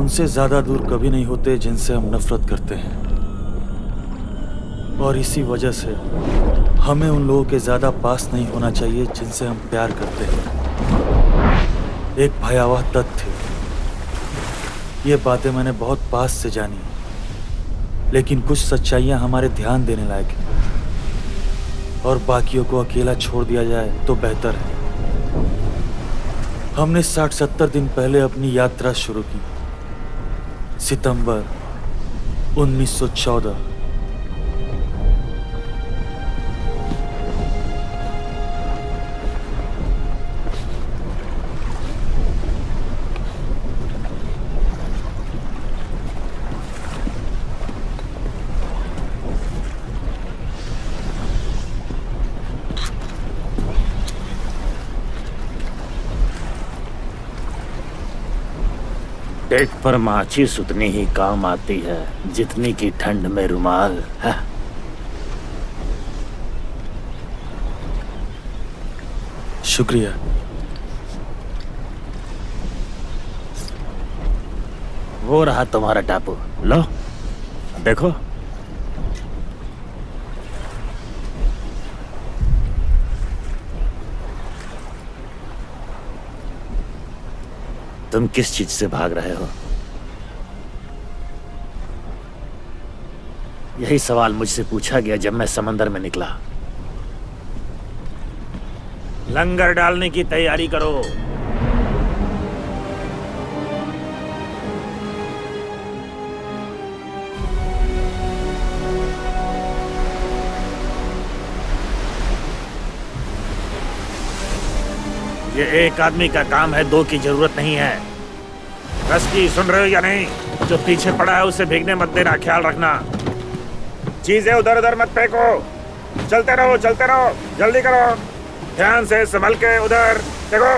उनसे ज्यादा दूर कभी नहीं होते जिनसे हम नफरत करते हैं, और इसी वजह से हमें उन लोगों के ज्यादा पास नहीं होना चाहिए जिनसे हम प्यार करते हैं। एक भयावह तथ्य, ये बातें मैंने बहुत पास से जानी, लेकिन कुछ सच्चाइयां हमारे ध्यान देने लायक हैं, और बाकियों को अकेला छोड़ दिया जाए तो बेहतर है। हमने 60-70 दिन पहले अपनी यात्रा शुरू की। सितंबर 1914। पेट पर माचिस उतनी ही काम आती है जितनी की ठंड में रुमाल है। शुक्रिया। वो रहा तुम्हारा टापू, लो देखो। तुम किस चीज से भाग रहे हो? यही सवाल मुझसे पूछा गया जब मैं समंदर में निकला। लंगर डालने की तैयारी करो। ये एक आदमी का काम है, दो की जरूरत नहीं है। रस्की, सुन रहे हो या नहीं? जो पीछे पड़ा है उसे भीगने मत देना, ख्याल रखना। चीजें उधर उधर मत फेंको। चलते रहो, जल्दी करो। ध्यान से, संभल के, उधर देखो।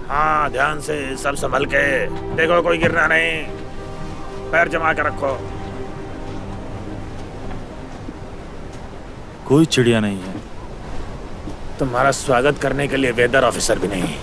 हाँ, ध्यान से, सब संभल के देखो, कोई गिरना नहीं। पैर जमा के रखो। कोई चिड़िया नहीं है। तुम्हारा स्वागत करने के लिए वेदर ऑफिसर भी नहीं।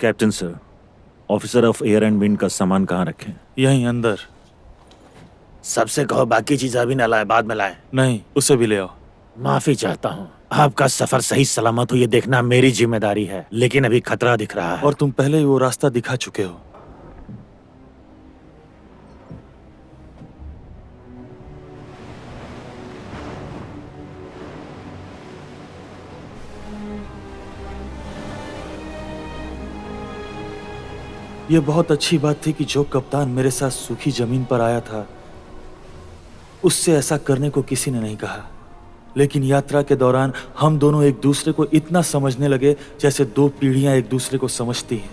Captain sir, officer of air and wind का सामान कहाँ रखें? यहीं अंदर। सबसे कहो बाकी चीज अभी न लाए, बाद में लाए। नहीं, उसे भी ले आओ। माफी चाहता हूँ। आपका सफर सही सलामत हो ये देखना मेरी जिम्मेदारी है, लेकिन अभी खतरा दिख रहा है। और तुम पहले ही वो रास्ता दिखा चुके हो। ये बहुत अच्छी बात थी कि जो कप्तान मेरे साथ सूखी जमीन पर आया था उससे ऐसा करने को किसी ने नहीं कहा, लेकिन यात्रा के दौरान हम दोनों एक दूसरे को इतना समझने लगे जैसे दो पीढ़ियां एक दूसरे को समझती हैं।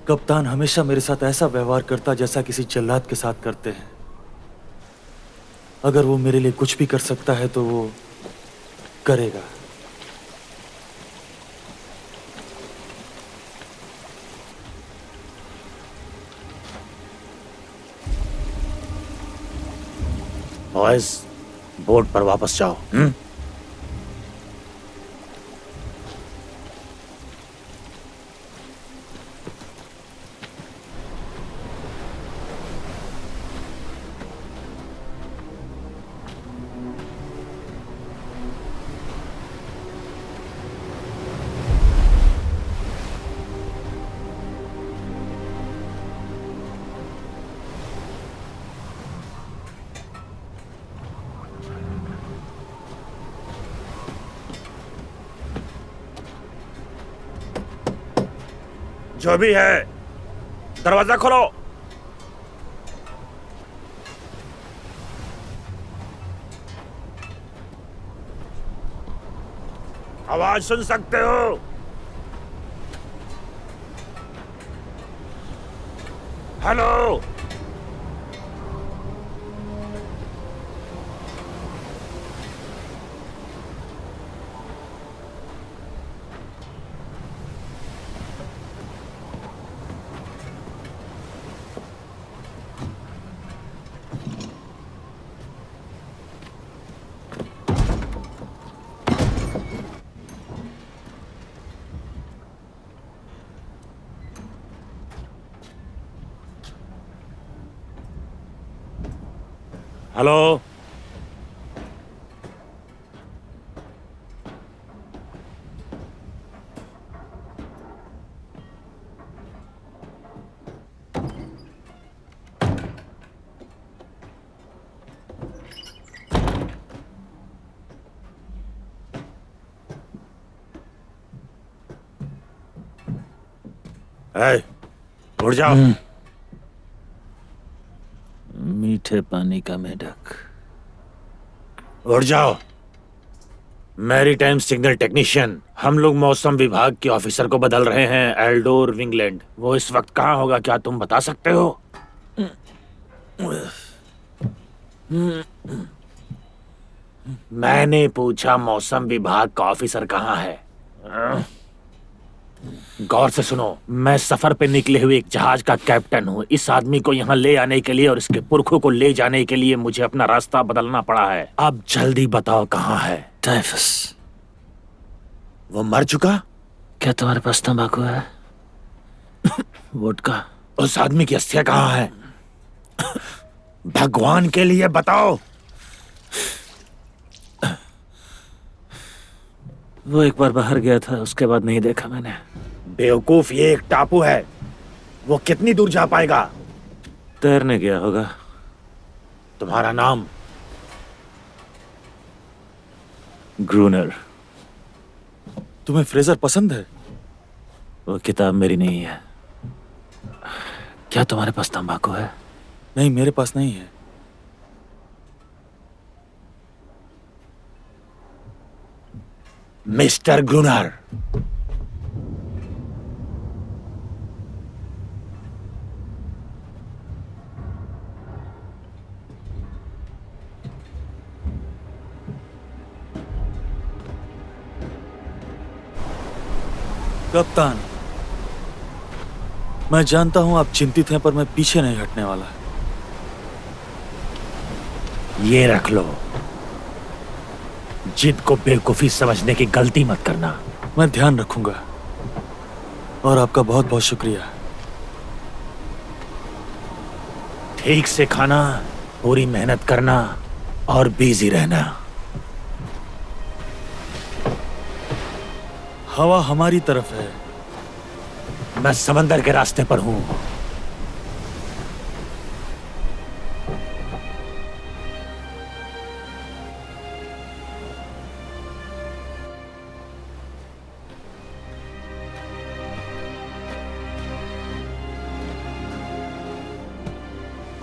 कप्तान हमेशा मेरे साथ ऐसा व्यवहार करता जैसा किसी जल्लाद के साथ करते हैं। अगर वो मेरे लिए कुछ भी कर सकता है तो वो करेगा। बॉयज, बोट पर वापस जाओ। जो भी है, दरवाजा खोलो। आवाज सुन सकते हो? हेलो। हेलो। ए, उठ जाओ। मीठे पानी का मेढक। उठ जाओ। मैरीटाइम सिग्नल टेक्नीशियन, हम लोग मौसम विभाग के ऑफिसर को बदल रहे हैं, एल्डोर विंगलैंड। वो इस वक्त कहाँ होगा, क्या तुम बता सकते हो? मैंने पूछा मौसम विभाग का ऑफिसर कहाँ है। गौर से सुनो, मैं सफर पे निकले हुए एक जहाज का कैप्टन हूँ। इस आदमी को यहाँ ले आने के लिए और इसके पुरखों को ले जाने के लिए मुझे अपना रास्ता बदलना पड़ा है। अब जल्दी बताओ कहाँ है? टाइफस। वो मर चुका? क्या तुम्हारे पास तंबाकू है? वोडका? उस आदमी की अस्थियां कहाँ है? भगवान के लिए बताओ। वो एक बार बाहर गया था, उसके बाद नहीं देखा मैंने। बेवकूफ, ये एक टापू है। वो कितनी दूर जा पाएगा? तैरने गया होगा। तुम्हारा नाम? ग्रूनर। तुम्हें फ्रेजर पसंद है? वो किताब मेरी नहीं है। क्या तुम्हारे पास तंबाकू है? नहीं, मेरे पास नहीं है। मिस्टर ग्रूनर, कप्तान, मैं जानता हूं आप चिंतित हैं, पर मैं पीछे नहीं हटने वाला। ये रख लो। जिद को बेवकूफी समझने की गलती मत करना। मैं ध्यान रखूंगा और आपका बहुत बहुत शुक्रिया। ठीक से खाना, पूरी मेहनत करना और बिजी रहना। हवा हमारी तरफ है। मैं समंदर के रास्ते पर हूं।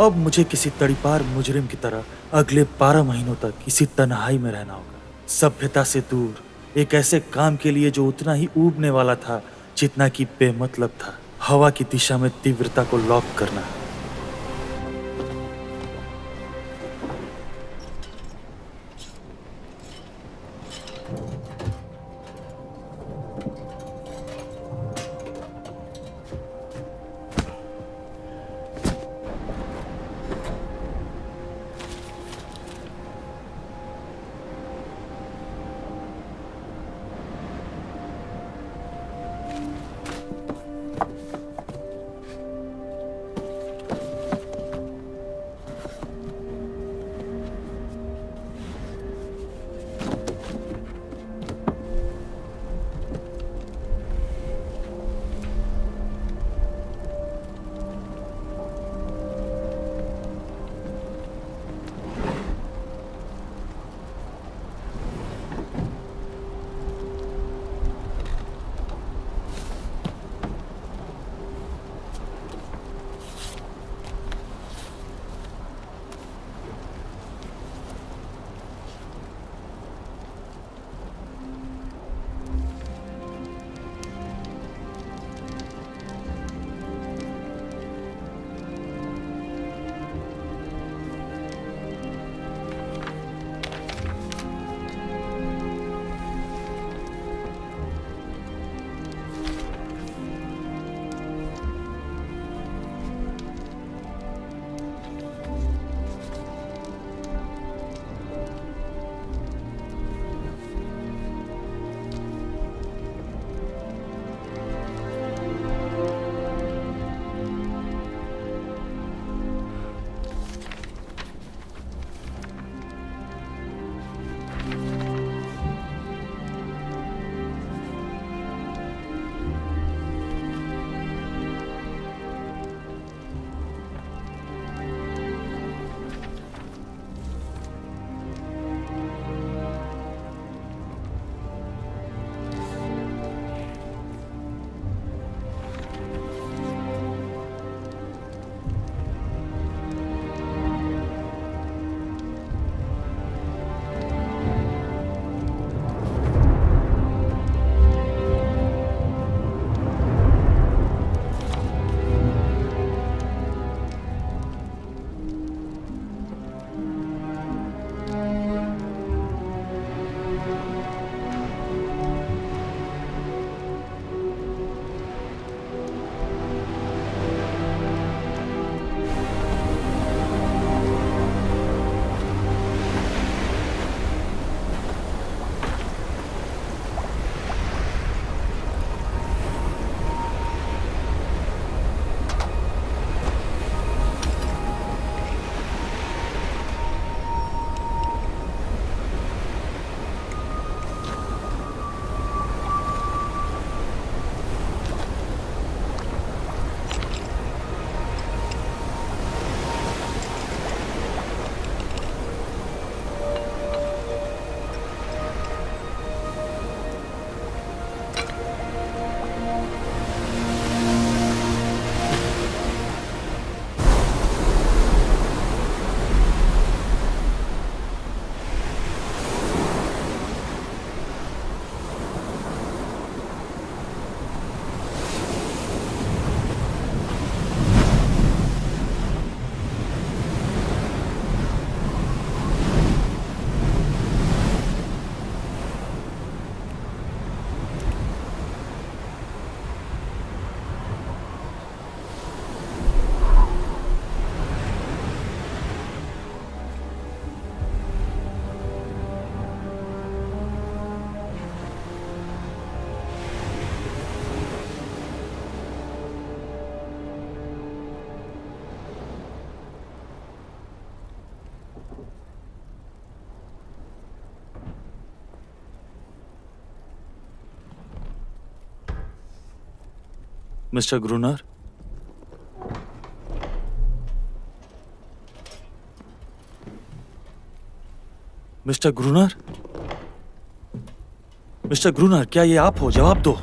अब मुझे किसी तड़ीपार मुजरिम की तरह अगले 12 महीनों तक इसी तन्हाई में रहना होगा, सभ्यता से दूर, एक ऐसे काम के लिए जो उतना ही ऊबने वाला था जितना कि बेमतलब था। हवा की दिशा में तीव्रता को लॉक करना। मिस्टर ग्रूनर, मिस्टर ग्रूनर, मिस्टर ग्रूनर, क्या ये आप हो? जवाब दो।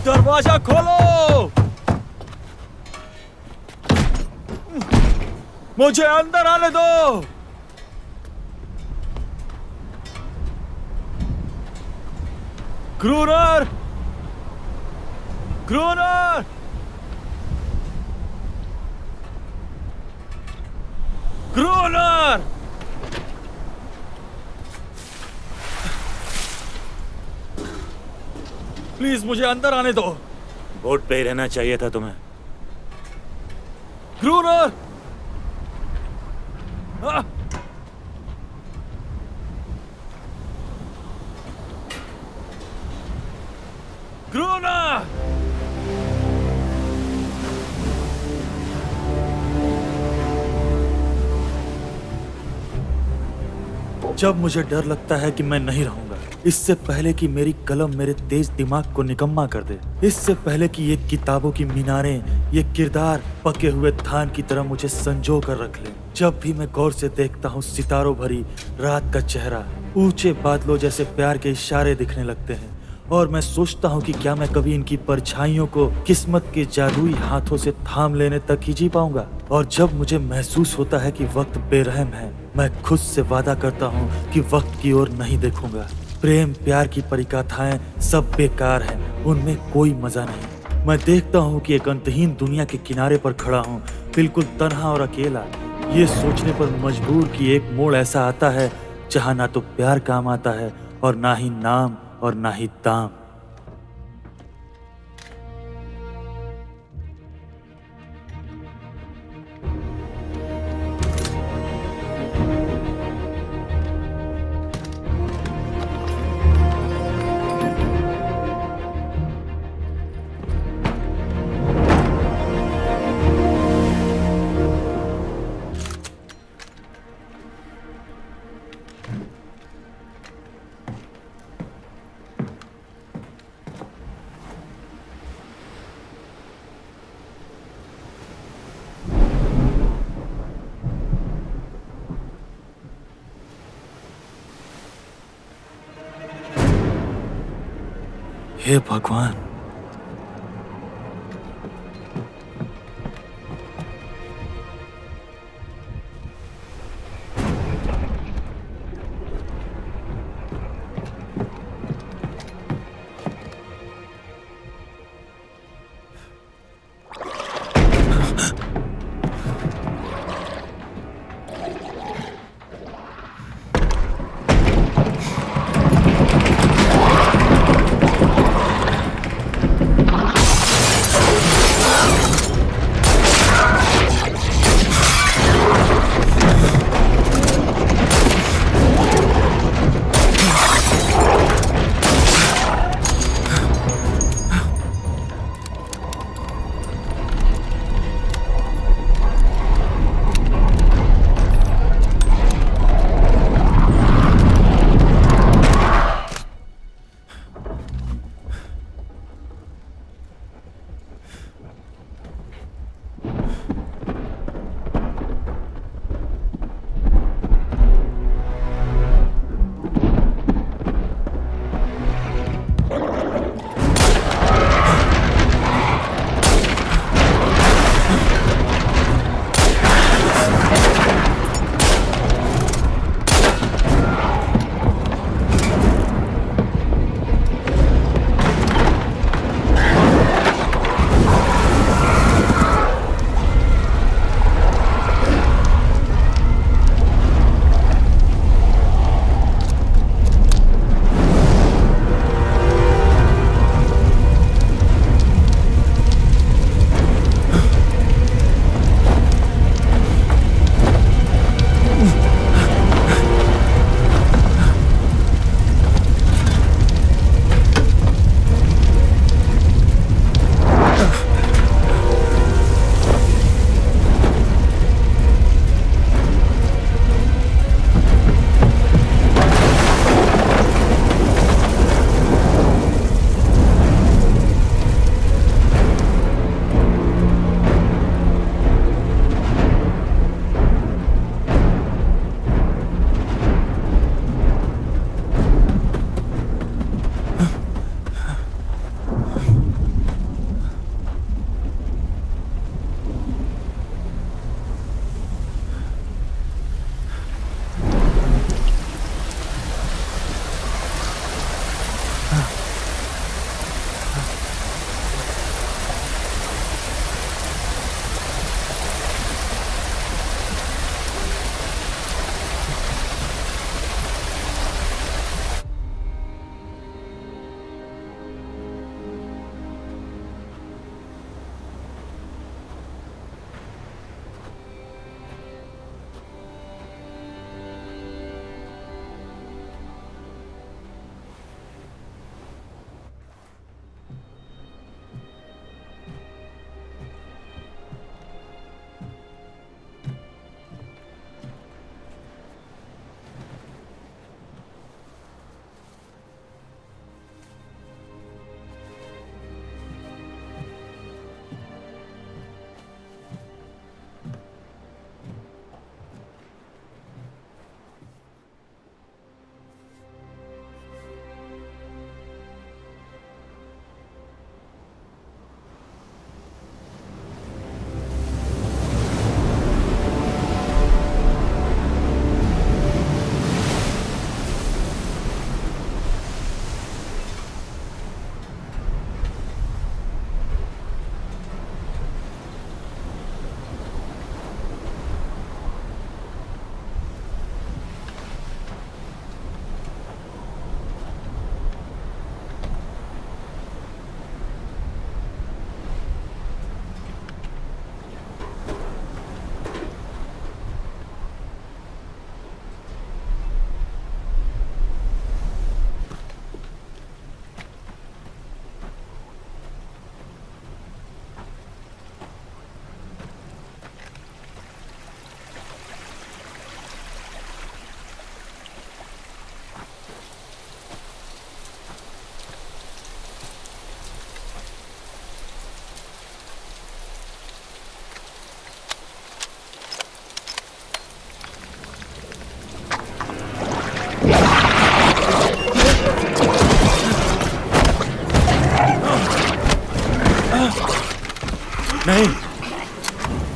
दरवाजा खोलो! मुझे अंदर आने दो! ग्रूनर! ग्रूनर! ग्रूनर! प्लीज मुझे अंदर आने दो। बोट पे ही रहना चाहिए था तुम्हें। ग्रूनर! आ! ग्रूनर! जब मुझे डर लगता है कि मैं नहीं रहूंगा, इससे पहले कि मेरी कलम मेरे तेज दिमाग को निकम्मा कर दे, इससे पहले कि ये किताबों की मीनारें, ये किरदार पके हुए धान की तरह मुझे संजो कर रख ले, जब भी मैं गौर से देखता हूँ सितारों भरी रात का चेहरा, ऊंचे बादलों जैसे प्यार के इशारे दिखने लगते हैं, और मैं सोचता हूँ कि क्या मैं कभी इनकी परछाइयों को किस्मत के जादुई हाथों से थाम लेने तक ही जी पाऊंगा। और जब मुझे महसूस होता है कि वक्त बेरहम है, मैं खुद से वादा करता हूँ कि वक्त की ओर नहीं देखूंगा। प्रेम प्यार की परिकथाएं सब बेकार हैं, उनमें कोई मजा नहीं। मैं देखता हूँ कि एक अंतहीन दुनिया के किनारे पर खड़ा हूँ, बिल्कुल तन्हा और अकेला, ये सोचने पर मजबूर कि एक मोड़ ऐसा आता है जहाँ ना तो प्यार काम आता है और ना ही नाम और ना ही दाम। हे भगवान,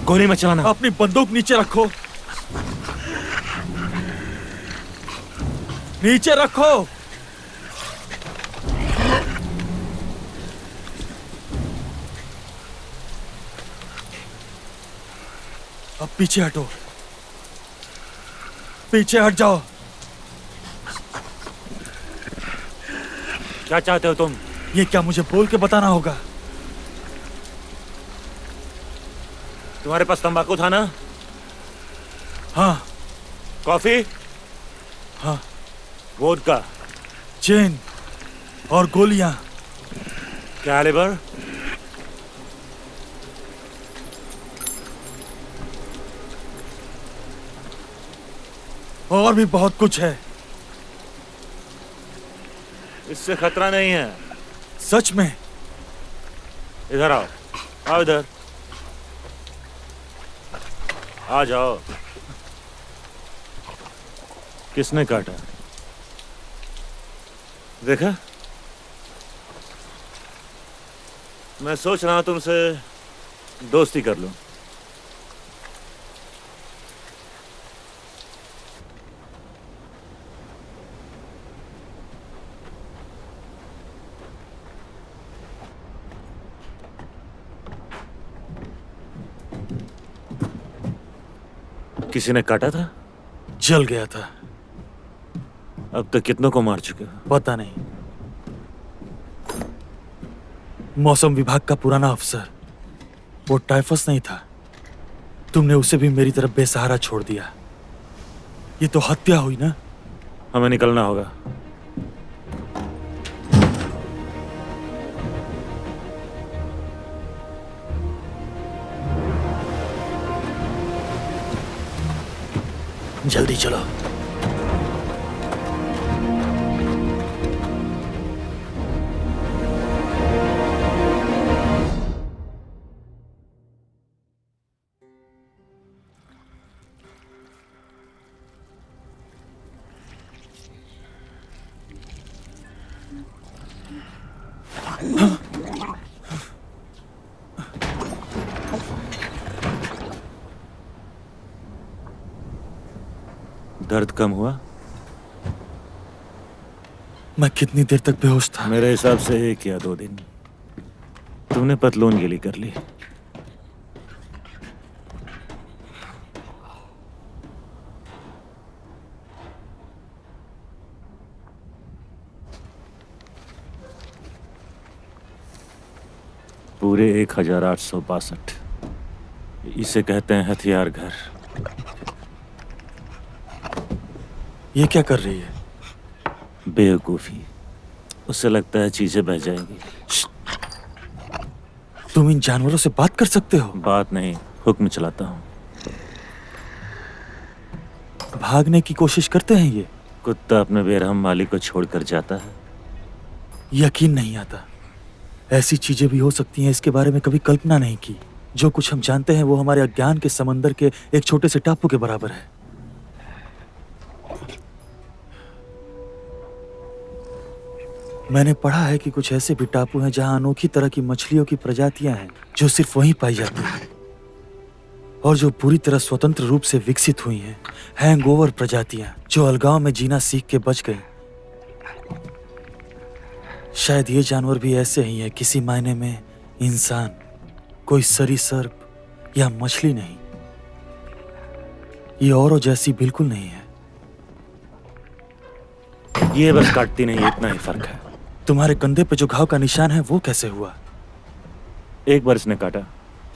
गोली मत चलाना। अपनी बंदूक नीचे रखो, नीचे रखो। अब पीछे हटो, पीछे हट जाओ। क्या चाहते हो तुम? ये क्या मुझे बोल के बताना होगा? तुम्हारे पास तंबाकू था ना? हाँ कॉफी? हाँ। वोडका? चेन और गोलियां। कैलिबर? और भी बहुत कुछ है। इससे खतरा नहीं है। सच में? इधर आओ, आओ इधर आ जाओ। किसने काटा? देखा? मैं सोच रहा हूं तुमसे दोस्ती कर लूं। किसी ने काटा था? जल गया था। अब तक कितनों को मार चुके हो? पता नहीं। मौसम विभाग का पुराना अफसर, वो टाइफस नहीं था? तुमने उसे भी मेरी तरफ बेसहारा छोड़ दिया। ये तो हत्या हुई ना? हमें निकलना होगा। जल्दी चलो। दर्द कम हुआ? मैं कितनी देर तक बेहोश था? मेरे हिसाब से 1 या 2 दिन। तुमने पतलून गिली कर ली। पूरे 1862। इसे कहते हैं हथियार घर। ये क्या कर रही है? बेवकूफी। उससे लगता है चीजें बह जाएंगी। तुम इन जानवरों से बात कर सकते हो? बात नहीं, हुक्म चलाता हूँ। भागने की कोशिश करते हैं ये? कुत्ता अपने बेरहम मालिक को छोड़कर जाता है। यकीन नहीं आता। ऐसी चीजें भी हो सकती हैं, इसके बारे में कभी कल्पना नहीं की। जो कुछ हम जानते हैं वो हमारे अज्ञान के समंदर के एक छोटे से टापू के बराबर है। मैंने पढ़ा है कि कुछ ऐसे भी टापू हैं जहां अनोखी तरह की मछलियों की प्रजातियां हैं जो सिर्फ वहीं पाई जाती हैं और जो पूरी तरह स्वतंत्र रूप से विकसित हुई हैं। हैंगओवर प्रजातियां जो अलगाव में जीना सीख के बच गई। शायद ये जानवर भी ऐसे ही है, किसी मायने में इंसान, कोई सरीसृप या मछली नहीं। ये औरों जैसी बिल्कुल नहीं है। ये बस काटती नहीं, इतना ही फर्क है। तुम्हारे कंधे पे जो घाव का निशान है वो कैसे हुआ? एक बार इसने काटा,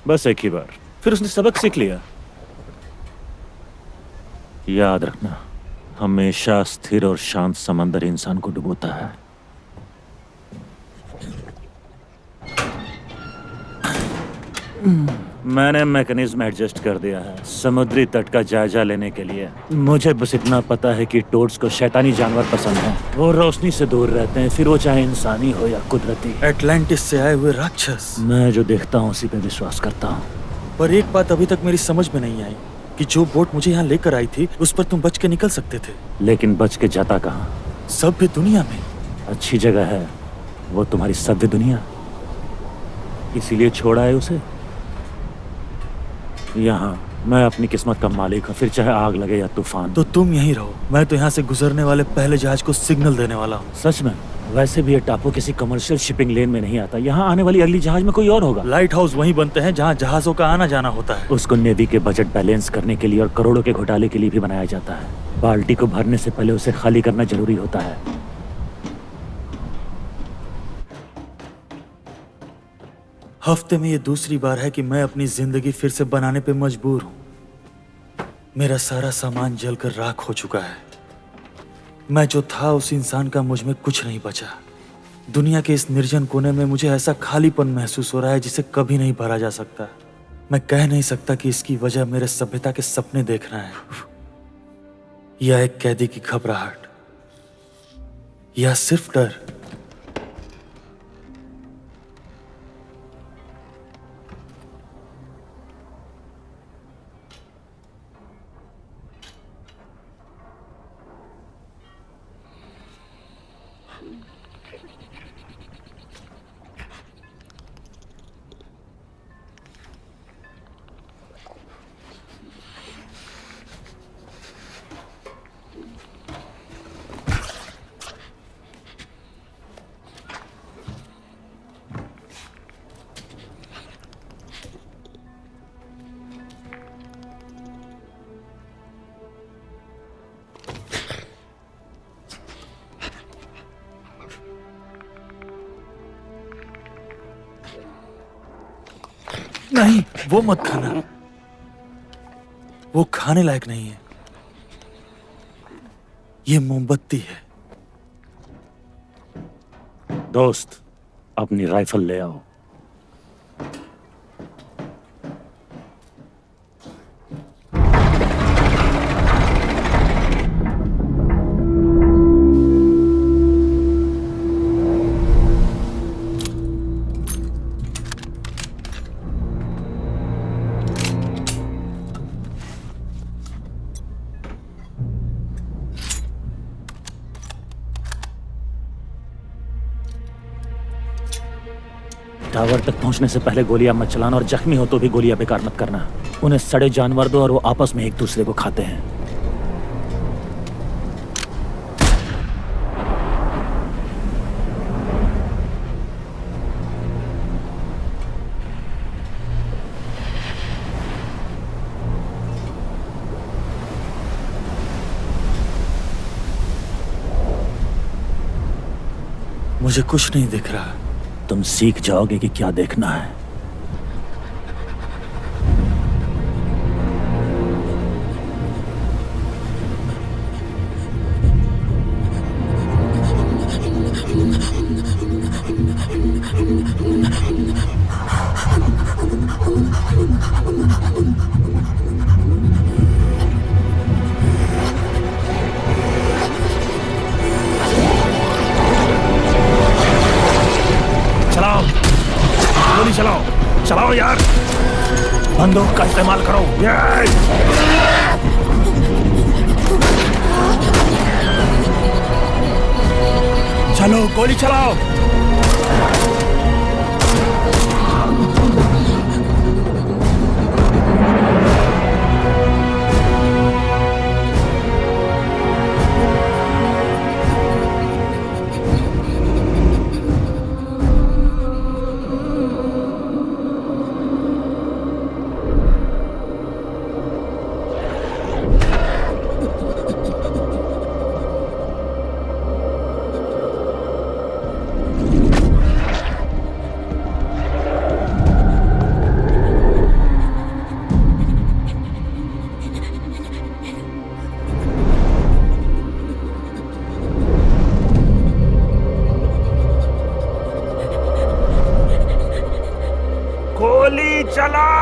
बस एक ही बार। फिर उसने सबक सीख लिया। याद रखना, हमेशा स्थिर और शांत समंदर इंसान को डुबोता है। मैंने मैकेनिज्म एडजस्ट कर दिया है समुद्री तट का जायजा लेने के लिए। मुझे बस इतना पता है कि टोड्स को शैतानी जानवर पसंद है। वो रोशनी से दूर रहते हैं, फिर वो चाहे इंसानी हो या कुदरती। एटलांटिस से आए हुए राक्षस। मैं जो देखता हूँ उसी पे विश्वास करता हूँ। पर एक बात अभी तक मेरी समझ में नहीं आई कि जो बोट मुझे यहाँ लेकर आई थी उस पर तुम बच के निकल सकते थे, लेकिन बच के जाता कहाँ? सभ्य दुनिया में। अच्छी जगह है वो, तुम्हारी सभ्य दुनिया। इसीलिए छोड़ा है उसे। यहाँ मैं अपनी किस्मत का मालिक हूँ, फिर चाहे आग लगे या तूफान। तो तुम यहीं रहो, मैं तो यहाँ से गुजरने वाले पहले जहाज को सिग्नल देने वाला हूँ। सच में? वैसे भी ये टापू किसी कमर्शियल शिपिंग लेन में नहीं आता। यहाँ आने वाली अगली जहाज में कोई और होगा। लाइट हाउस वहीं बनते हैं जहाँ जहाजों का आना जाना होता है। उसको नेवी के बजट बैलेंस करने के लिए और करोड़ों के घोटाले के लिए भी बनाया जाता है। बाल्टी को भरने से पहले उसे खाली करना जरूरी होता है। हफ्ते में ये दूसरी बार है कि मैं अपनी जिंदगी फिर से बनाने पे मजबूर हूँ। मेरा सारा सामान जलकर राख हो चुका है। मैं जो था उस इंसान का मुझ में कुछ नहीं बचा। दुनिया के इस निर्जन कोने में मुझे ऐसा खालीपन महसूस हो रहा है जिसे कभी नहीं भरा जा सकता। मैं कह नहीं सकता कि इसकी वजह मेरे सभ्यता के सपने देखना है, या एक कैदी की घबराहट, या सिर्फ डर। नहीं, वो मत खाना, वो खाने लायक नहीं है। ये मोमबत्ती है। दोस्त, अपनी राइफल ले आओ। टावर तक पहुंचने से पहले गोलियां मत चलाना, और जख्मी हो तो भी गोलियां बेकार मत करना। उन्हें सड़े जानवर दो और वो आपस में एक दूसरे को खाते हैं। मुझे कुछ नहीं दिख रहा। तुम सीख जाओगे कि क्या देखना है। चलाओ, गोली चलाओ, चलाओ यार, बंदूक का इस्तेमाल करो। चलो, गोली चलाओ। गोली चलाओ।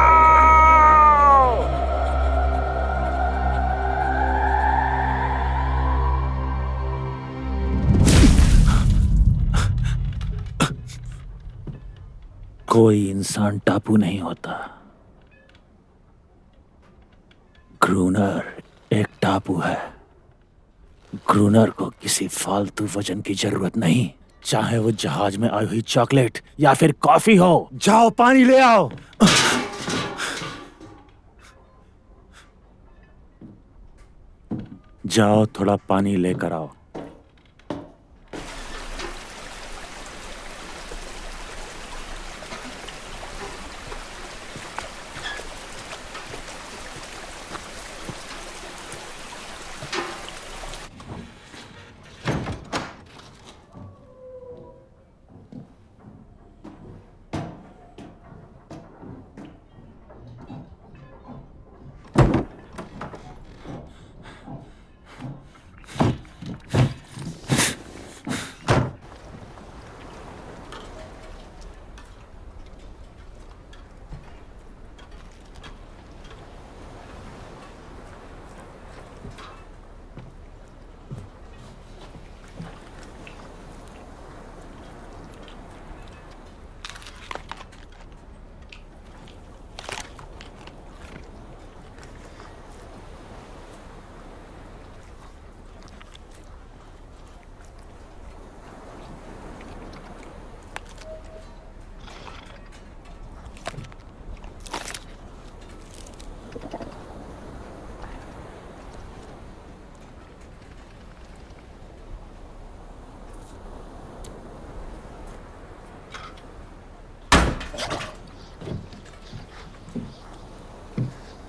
कोई इंसान टापू नहीं होता। ग्रूनर एक टापू है। ग्रूनर को किसी फालतू वजन की जरूरत नहीं, चाहे वो जहाज में आई हुई चॉकलेट या फिर कॉफी हो। जाओ, पानी ले आओ। जाओ थोड़ा पानी लेकर आओ।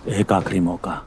एक आखिरी मौका।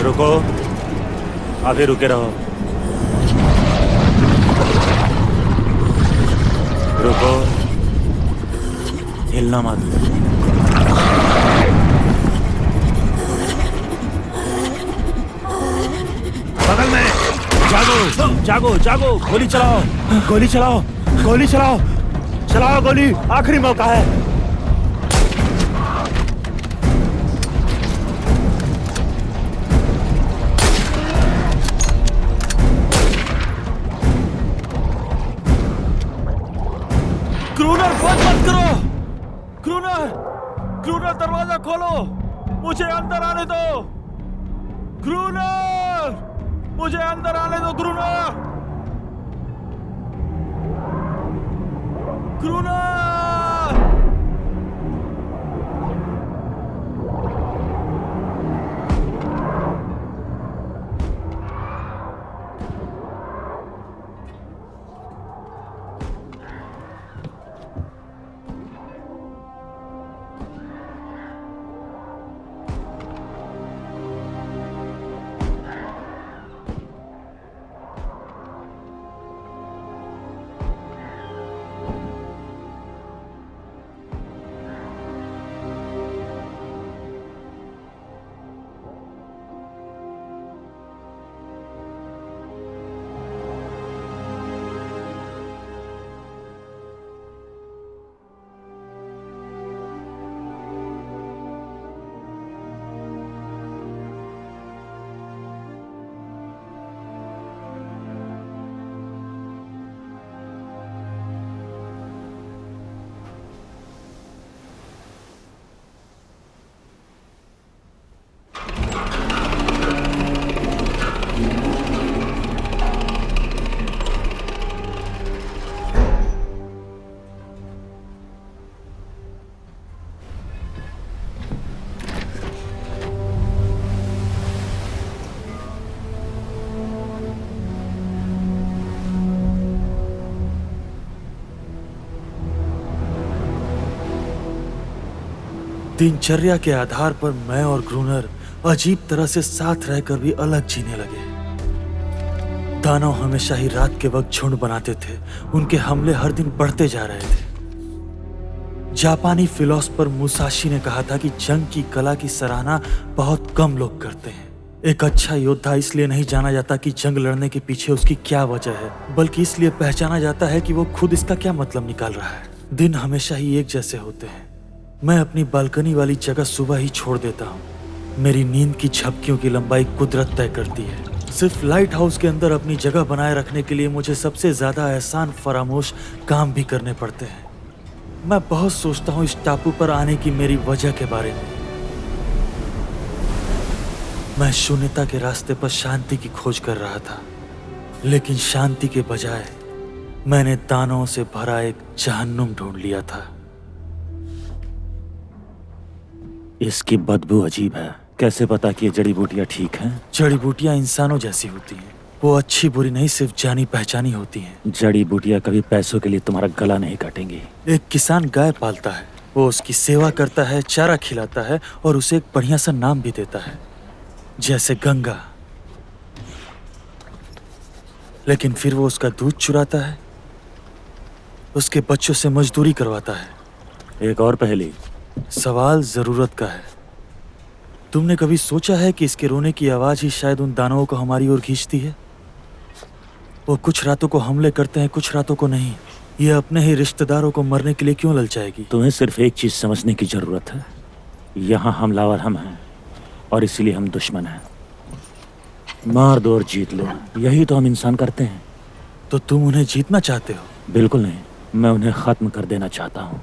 रुको, अभी रुके रहो। रुको, हिलना मत। बगल में जागो जागो जागो, गोली चलाओ, गोली चलाओ, गोली चलाओ, चलाओ गोली, आखिरी मौका है। क्रूनर बंद मत करो। क्रूनर, क्रूनर दरवाजा खोलो, मुझे अंदर आने दो। क्रूनर, मुझे अंदर आने दो। क्रूनर, क्रूनर। दिनचर्या के आधार पर मैं और ग्रूनर अजीब तरह से साथ रहकर भी अलग जीने लगे। दानव हमेशा ही रात के वक्त झुंड बनाते थे। उनके हमले हर दिन बढ़ते जा रहे थे। जापानी फिलोसोफर मुसाशी ने कहा था कि जंग की कला की सराहना बहुत कम लोग करते हैं। एक अच्छा योद्धा इसलिए नहीं जाना जाता कि जंग लड़ने के पीछे उसकी क्या वजह है, बल्कि इसलिए पहचाना जाता है कि वो खुद इसका क्या मतलब निकाल रहा है। दिन हमेशा ही एक जैसे होते हैं। मैं अपनी बालकनी वाली जगह सुबह ही छोड़ देता हूँ। मेरी नींद की झपकियों की लंबाई कुदरत तय करती है। सिर्फ लाइट हाउस के अंदर अपनी जगह बनाए रखने के लिए मुझे सबसे ज्यादा एहसान फरामोश काम भी करने पड़ते हैं। मैं बहुत सोचता हूँ इस टापू पर आने की मेरी वजह के बारे में। मैं शून्यता के रास्ते पर शांति की खोज कर रहा था, लेकिन शांति के बजाय मैंने दानों से भरा एक जहन्नुम ढूंढ लिया था। इसकी बदबू अजीब है। कैसे पता कि ये जड़ी बूटियां ठीक हैं? जड़ी बूटियां इंसानों जैसी होती हैं। वो अच्छी बुरी नहीं, सिर्फ जानी पहचानी होती हैं। जड़ी बूटियां कभी पैसों के लिए तुम्हारा गला नहीं काटेंगी। एक किसान गाय पालता है, वो उसकी सेवा करता है, चारा खिलाता है और उसे एक बढ़िया सा नाम भी देता है, जैसे गंगा। लेकिन फिर वो उसका दूध चुराता है, उसके बच्चों से मजदूरी करवाता है। एक और पहेली। सवाल जरूरत का है। तुमने कभी सोचा है कि इसके रोने की आवाज ही शायद उन दानवों को हमारी ओर खींचती है? वो कुछ रातों को हमले करते हैं, कुछ रातों को नहीं। ये अपने ही रिश्तेदारों को मरने के लिए क्यों ललचाएगी? तुम्हें सिर्फ एक चीज समझने की जरूरत है। यहाँ हमलावर हम हैं और इसीलिए हम दुश्मन हैं। मार दो और जीत लो, यही तो हम इंसान करते हैं। तो तुम उन्हें जीतना चाहते हो? बिल्कुल नहीं, मैं उन्हें खत्म कर देना चाहता हूँ।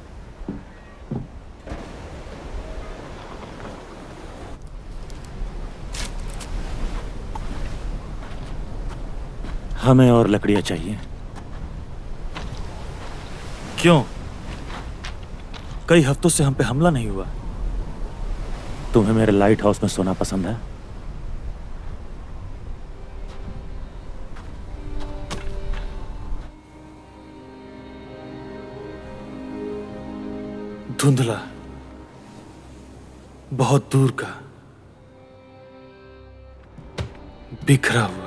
हमें और लकड़ियां चाहिए। क्यों? कई हफ्तों से हम पे हमला नहीं हुआ। तुम्हें मेरे लाइट हाउस में सोना पसंद है? धुंधला, बहुत दूर का, बिखरा हुआ,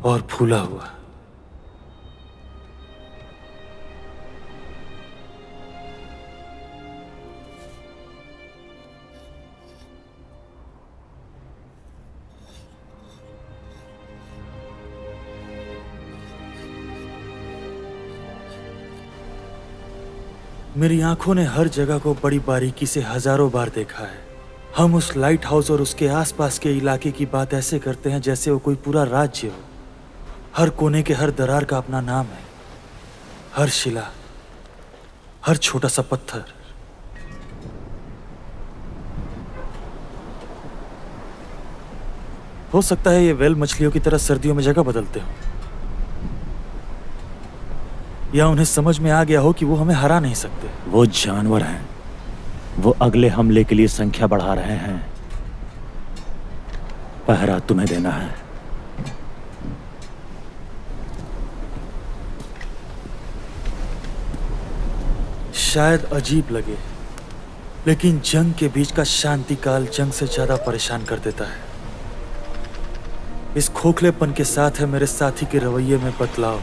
और फूला हुआ। मेरी आंखों ने हर जगह को बड़ी बारीकी से हजारों बार देखा है। हम उस लाइट हाउस और उसके आसपास के इलाके की बात ऐसे करते हैं जैसे वो कोई पूरा राज्य हो। हर कोने के हर दरार का अपना नाम है, हर शिला, हर छोटा सा पत्थर। हो सकता है ये वेल मछलियों की तरह सर्दियों में जगह बदलते हो, या उन्हें समझ में आ गया हो कि वो हमें हरा नहीं सकते। वो जानवर हैं, वो अगले हमले के लिए संख्या बढ़ा रहे हैं। पहरा तुम्हें देना है। शायद अजीब लगे, लेकिन जंग के बीच का शांति काल जंग से ज्यादा परेशान कर देता है। इस खोखलेपन के साथ है मेरे साथी के रवैये में बदलाव।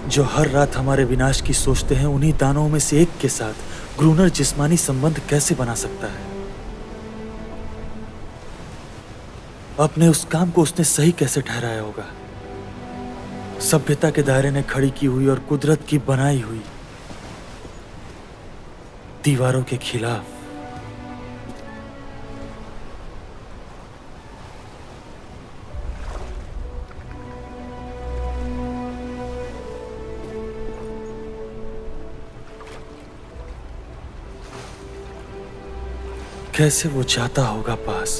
जो हर रात हमारे विनाश की सोचते हैं, उन्हीं दानवों में से एक के साथ ग्रूनर जिस्मानी संबंध कैसे बना सकता है? अपने उस काम को उसने सही कैसे ठहराया होगा? सभ्यता के दायरे ने खड़ी की हुई और कुदरत की बनाई हुई दीवारों के खिलाफ। कैसे वो जाता होगा पास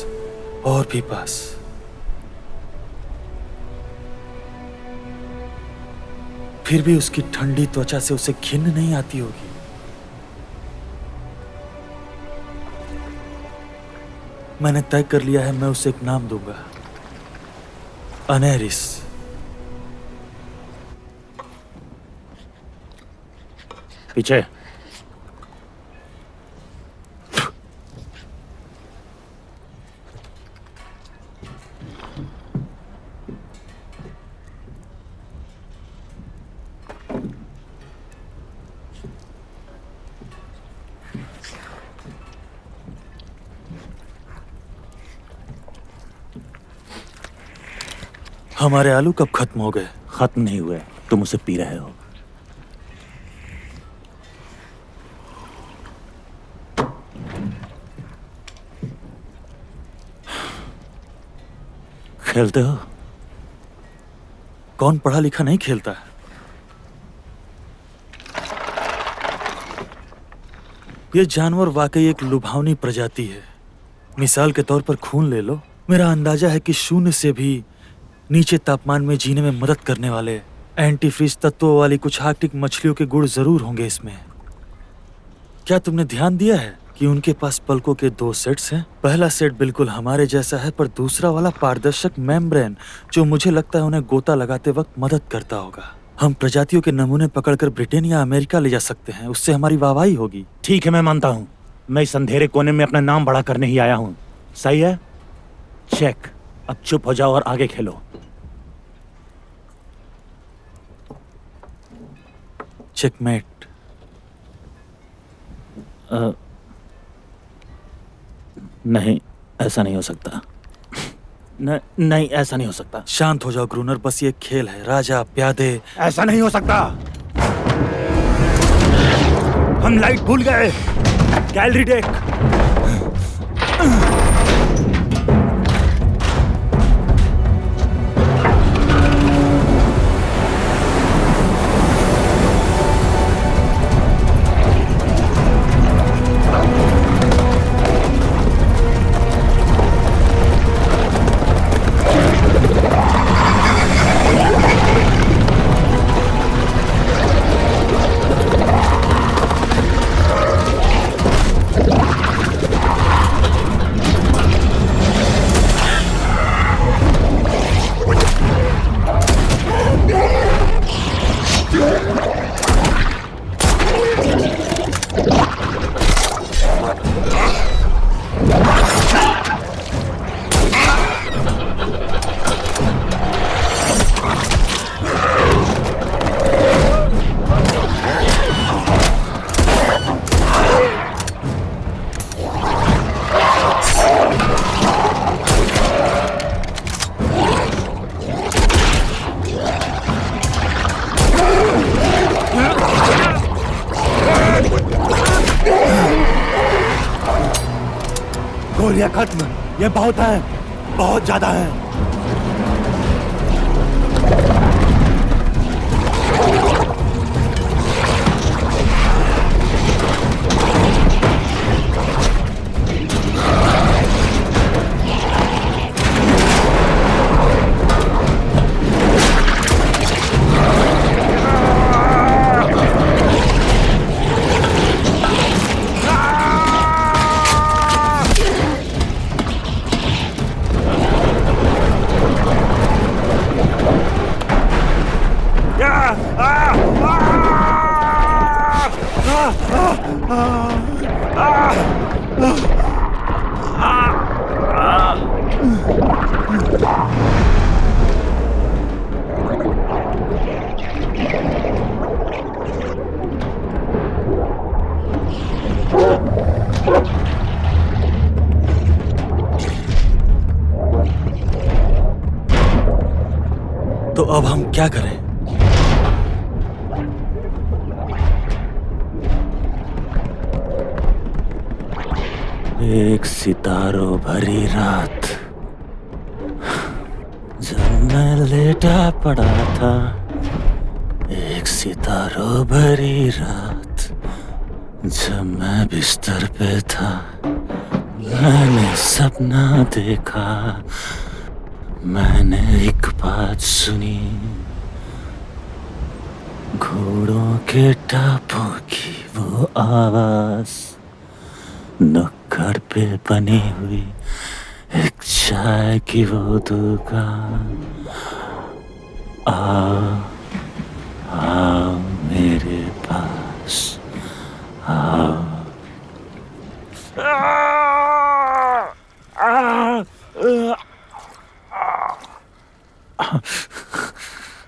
और भी पास। फिर भी उसकी ठंडी त्वचा से उसे घिन नहीं आती होगी। मैंने तय कर लिया है, मैं उसे एक नाम दूंगा, अनेरिस। पीछे। हमारे आलू कब खत्म हो गए? खत्म नहीं हुए, तुम उसे पी रहे हो। खेलते हो? कौन पढ़ा लिखा नहीं खेलता है? ये जानवर वाकई एक लुभावनी प्रजाति है। मिसाल के तौर पर खून ले लो। मेरा अंदाजा है कि शून्य से भी नीचे तापमान में जीने में मदद करने वाले एंटी फ्रीज तत्वों वाली कुछ आर्कटिक मछलियों के गुण जरूर होंगे इसमें। क्या तुमने ध्यान दिया है कि उनके पास पलकों के 2 सेट्स हैं? पहला सेट बिल्कुल हमारे जैसा है, पर दूसरा वाला पारदर्शक मेम्ब्रेन, जो मुझे लगता है उन्हें गोता लगाते वक्त मदद करता होगा। हम प्रजातियों के नमूने पकड़कर ब्रिटेन या अमेरिका ले जा सकते हैं, उससे हमारी वाहवाही होगी। ठीक है, मैं मानता हूं। मैं इस अंधेरे कोने में अपना नाम बड़ा करने ही आया हूं। सही है? चेक। अब चुप हो जाओ और आगे खेलो। चेकमेट। नहीं, ऐसा नहीं हो सकता। नहीं, ऐसा नहीं हो सकता। शांत हो जाओ ग्रूनर, बस ये खेल है। राजा प्यादे। ऐसा नहीं हो सकता। हम लाइट भूल गए। Gallery deck. गोलियां खत्म। ये बहुत है, बहुत ज्यादा है। तो अब हम क्या करें? एक सितारों भरी रात, जब मैं लेटा पड़ा था। एक सितारों भरी रात, जब मैं बिस्तर पे था। मैंने सपना देखा, मैंने एक बात सुनी, घोड़ों के टापों की वो आवाज, नुक्कड़ पे बनी हुई एक चाय की वो दुकान। आओ आओ मेरे पास आओ।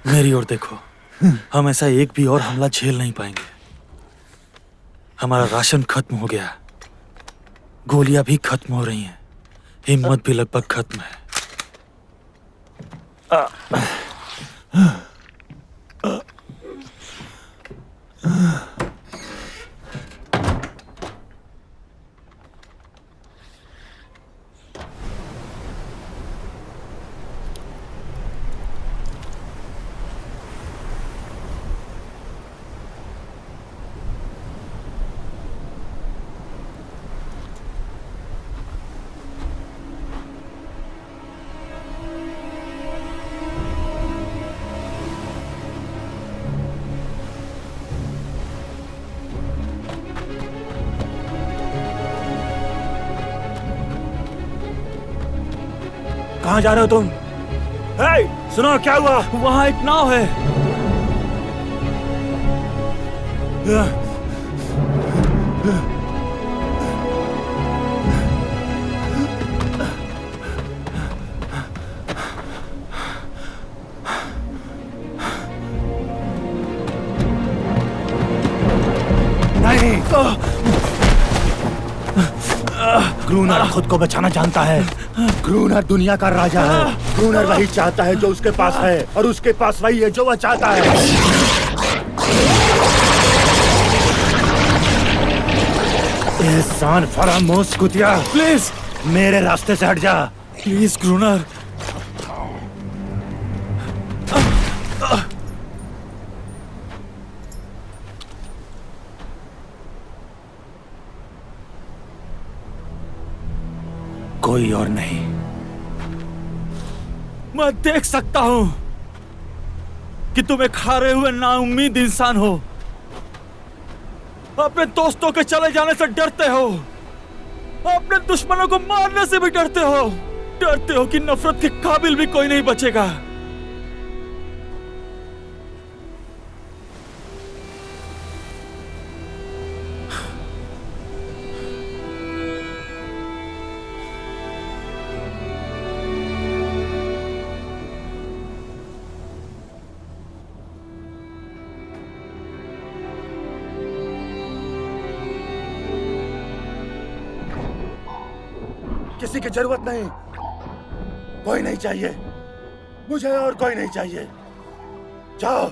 मेरी ओर देखो, हम ऐसा एक भी और हमला झेल नहीं पाएंगे। हमारा राशन खत्म हो गया, गोलियां भी खत्म हो रही हैं, हिम्मत भी लगभग खत्म है। कहाँ जा रहे हो तुम? सुनो, क्या हुआ? वहां एक नाव है। नहीं, क्रूनर खुद को बचाना जानता है। क्रूनर दुनिया का राजा है। क्रूनर वही चाहता है जो उसके पास है, और उसके पास वही है जो वह चाहता है। एहसान फरामोश कुतिया, प्लीज मेरे रास्ते से हट जा। प्लीज क्रूनर। कोई और नहीं। मैं देख सकता हूं कि तुम एक हारे हुए नाउम्मीद इंसान हो। अपने दोस्तों के चले जाने से डरते हो, अपने दुश्मनों को मारने से भी डरते हो। डरते हो कि नफरत के काबिल भी कोई नहीं बचेगा। किसी की जरूरत नहीं, कोई नहीं चाहिए मुझे, और कोई नहीं चाहिए। जाओ।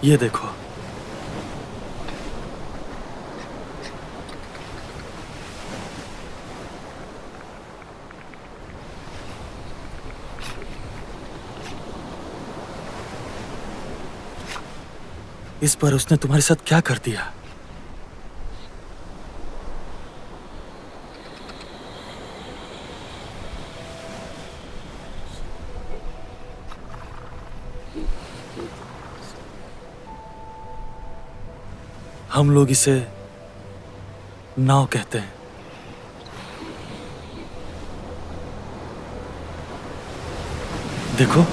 ये देखो, इस पर उसने तुम्हारे साथ क्या कर दिया? हम लोग इसे नाव कहते हैं। देखो,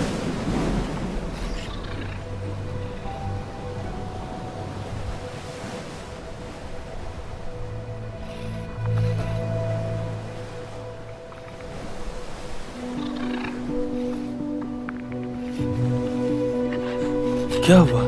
क्या हुआ?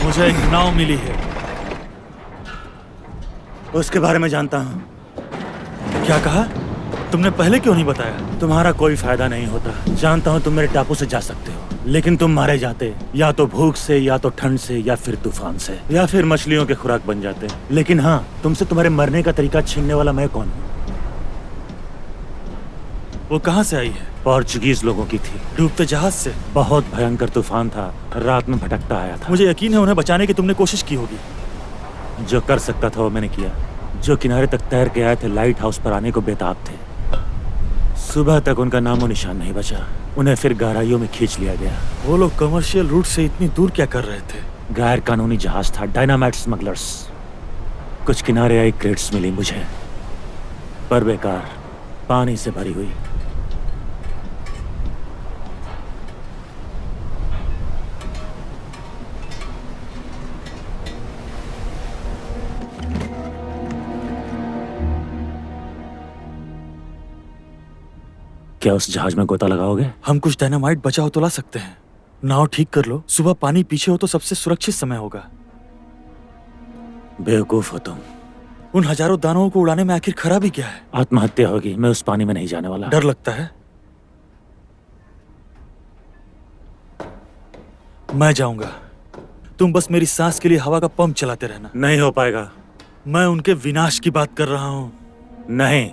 मुझे एक नाव मिली है। उसके बारे में जानता हूँ। क्या कहा? तुमने पहले क्यों नहीं बताया? तुम्हारा कोई फायदा नहीं होता। जानता हूँ तुम मेरे टापू से जा सकते हो, लेकिन तुम मारे जाते या तो भूख से, या तो ठंड से, या फिर तूफान से, या फिर मछलियों के खुराक बन जाते। लेकिन हाँ, तुमसे तुम्हारे मरने का तरीका छीनने वाला मैं कौन हूँ? वो कहाँ से आई है? पोर्चुगीज लोगों की थी। डूबते जहाज से? बहुत भयंकर तूफान था, रात में भटकता आया था। मुझे यकीन है उन्हें बचाने की तुमने कोशिश की होगी। जो कर सकता था वो मैंने किया। जो किनारे तक तैर के आए थे, लाइट हाउस पर आने को बेताब थे। सुबह तक उनका नामो निशान नहीं बचा। उन्हें फिर गहराइयों में खींच लिया गया। वो लोग कमर्शियल रूट से इतनी दूर क्या कर रहे थे? गैर कानूनी जहाज था, डायनामाइट स्मगलर्स। कुछ किनारे आई क्रेट्स मिली मुझे, पर बेकार, पानी से भरी हुई। क्या उस जहाज में गोता लगाओगे? हम कुछ डायनामाइट बचा हो तो ला सकते हैं। नाव ठीक कर लो, सुबह पानी पीछे हो तो सबसे सुरक्षित समय होगा। बेवकूफ हो तुम। उन हजारों दानवों को उड़ाने में आखिर खराबी क्या है? आत्महत्या होगी। मैं उस पानी में नहीं जाने वाला। डर लगता है? मैं जाऊंगा। तुम बस मेरी सांस के लिए हवा का पंप चलाते रहना। नहीं हो पाएगा। मैं उनके विनाश की बात कर रहा हूं। नहीं।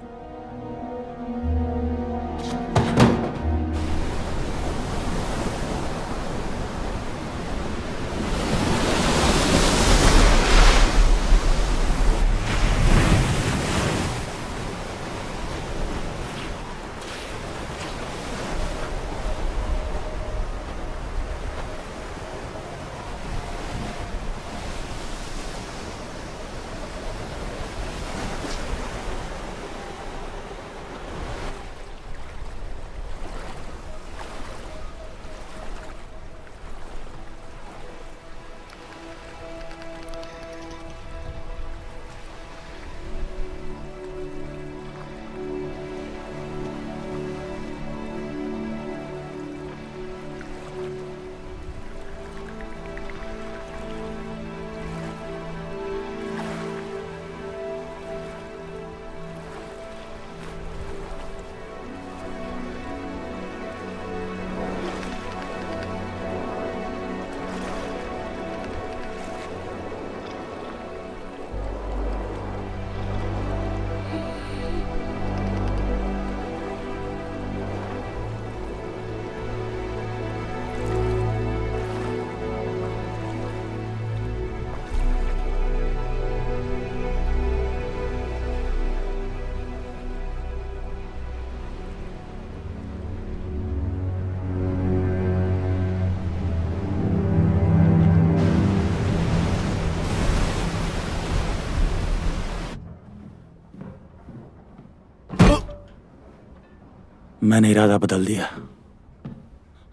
मैंने इरादा बदल दिया।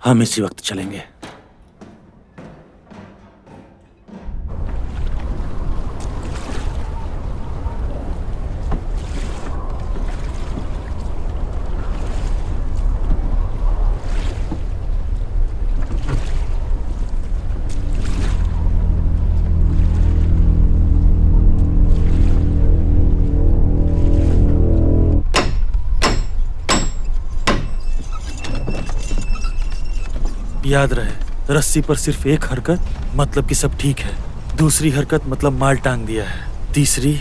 हम इसी वक्त चलेंगे। याद रहे, रस्सी पर सिर्फ एक हरकत मतलब कि सब ठीक है, दूसरी हरकत मतलब माल टांग दिया है, तीसरी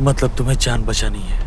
मतलब तुम्हें जान बचानी है।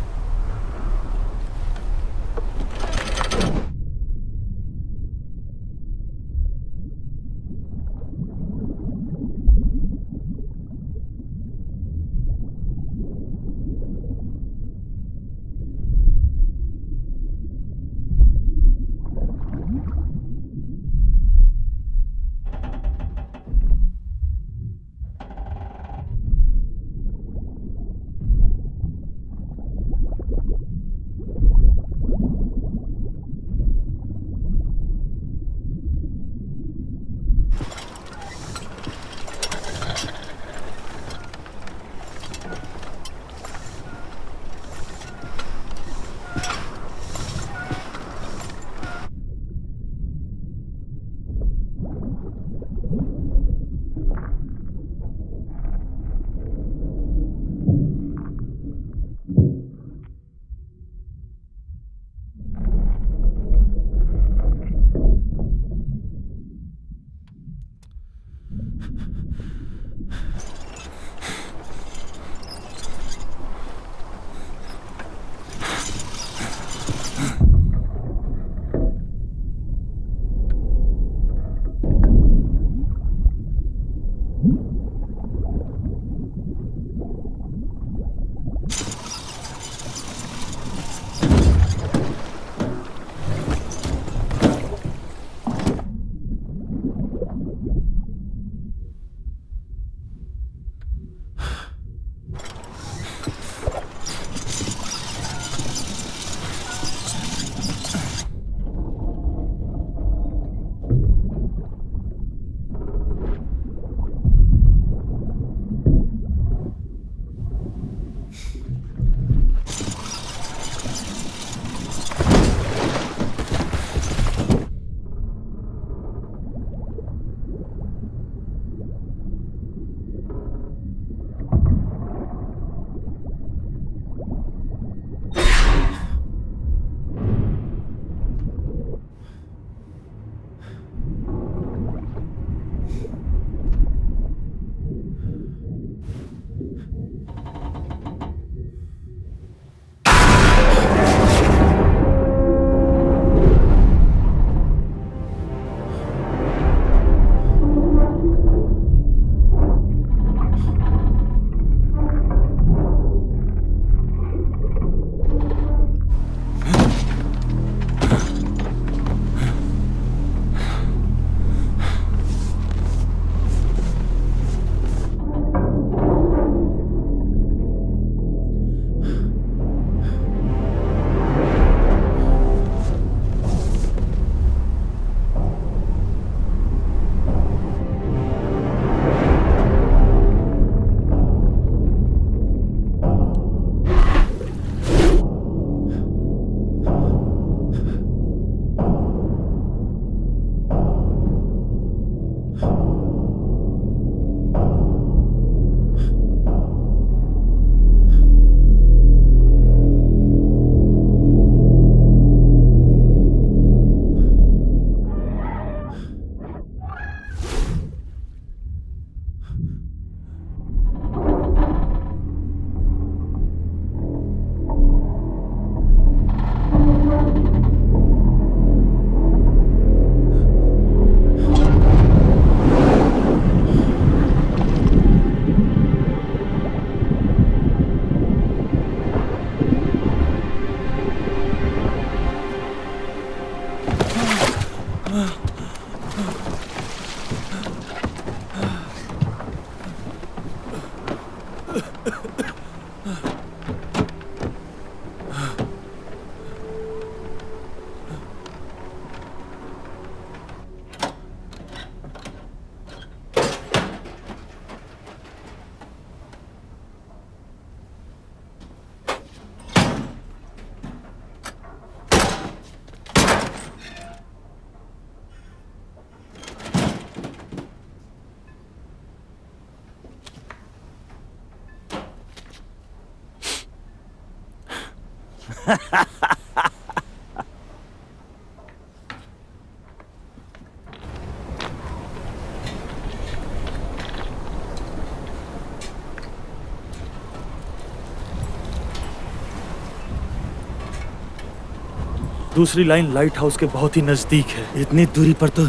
दूसरी लाइन लाइट हाउस के बहुत ही नजदीक है। इतनी दूरी पर तो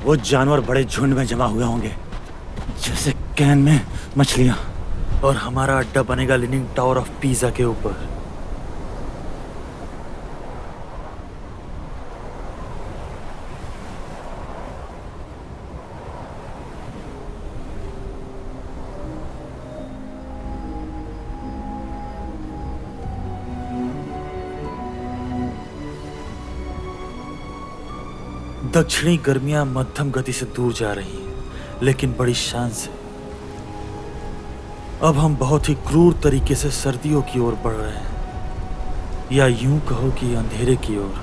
वो जानवर बड़े झुंड में जमा हुए होंगे, जैसे कैन में मछलियां। और हमारा अड्डा बनेगा लीनिंग टावर ऑफ पिज़ा के ऊपर। दक्षिणी गर्मियां मध्यम गति से दूर जा रही हैं, लेकिन बड़ी शान से। अब हम बहुत ही क्रूर तरीके से सर्दियों की ओर बढ़ रहे हैं, या यूं कहो कि अंधेरे की ओर।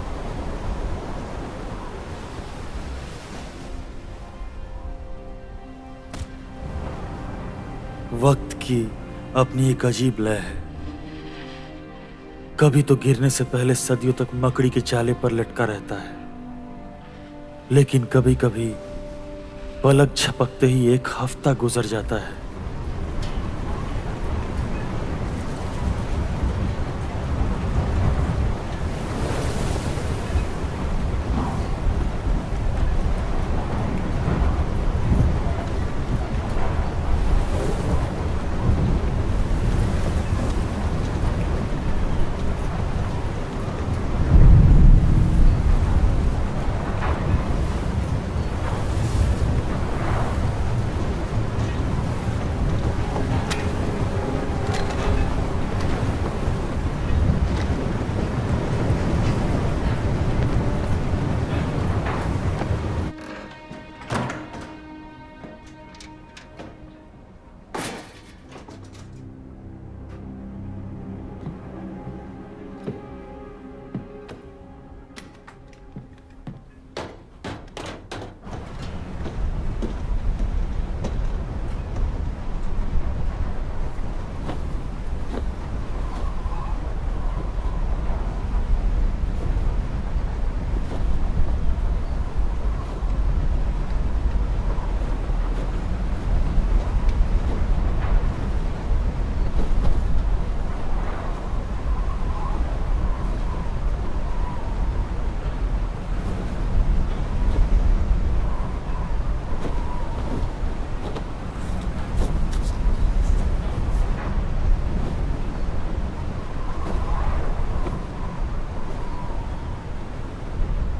वक्त की अपनी एक अजीब लय है। कभी तो गिरने से पहले सदियों तक मकड़ी के चाले पर लटका रहता है, लेकिन कभी कभी पलक झपकते ही एक हफ्ता गुजर जाता है।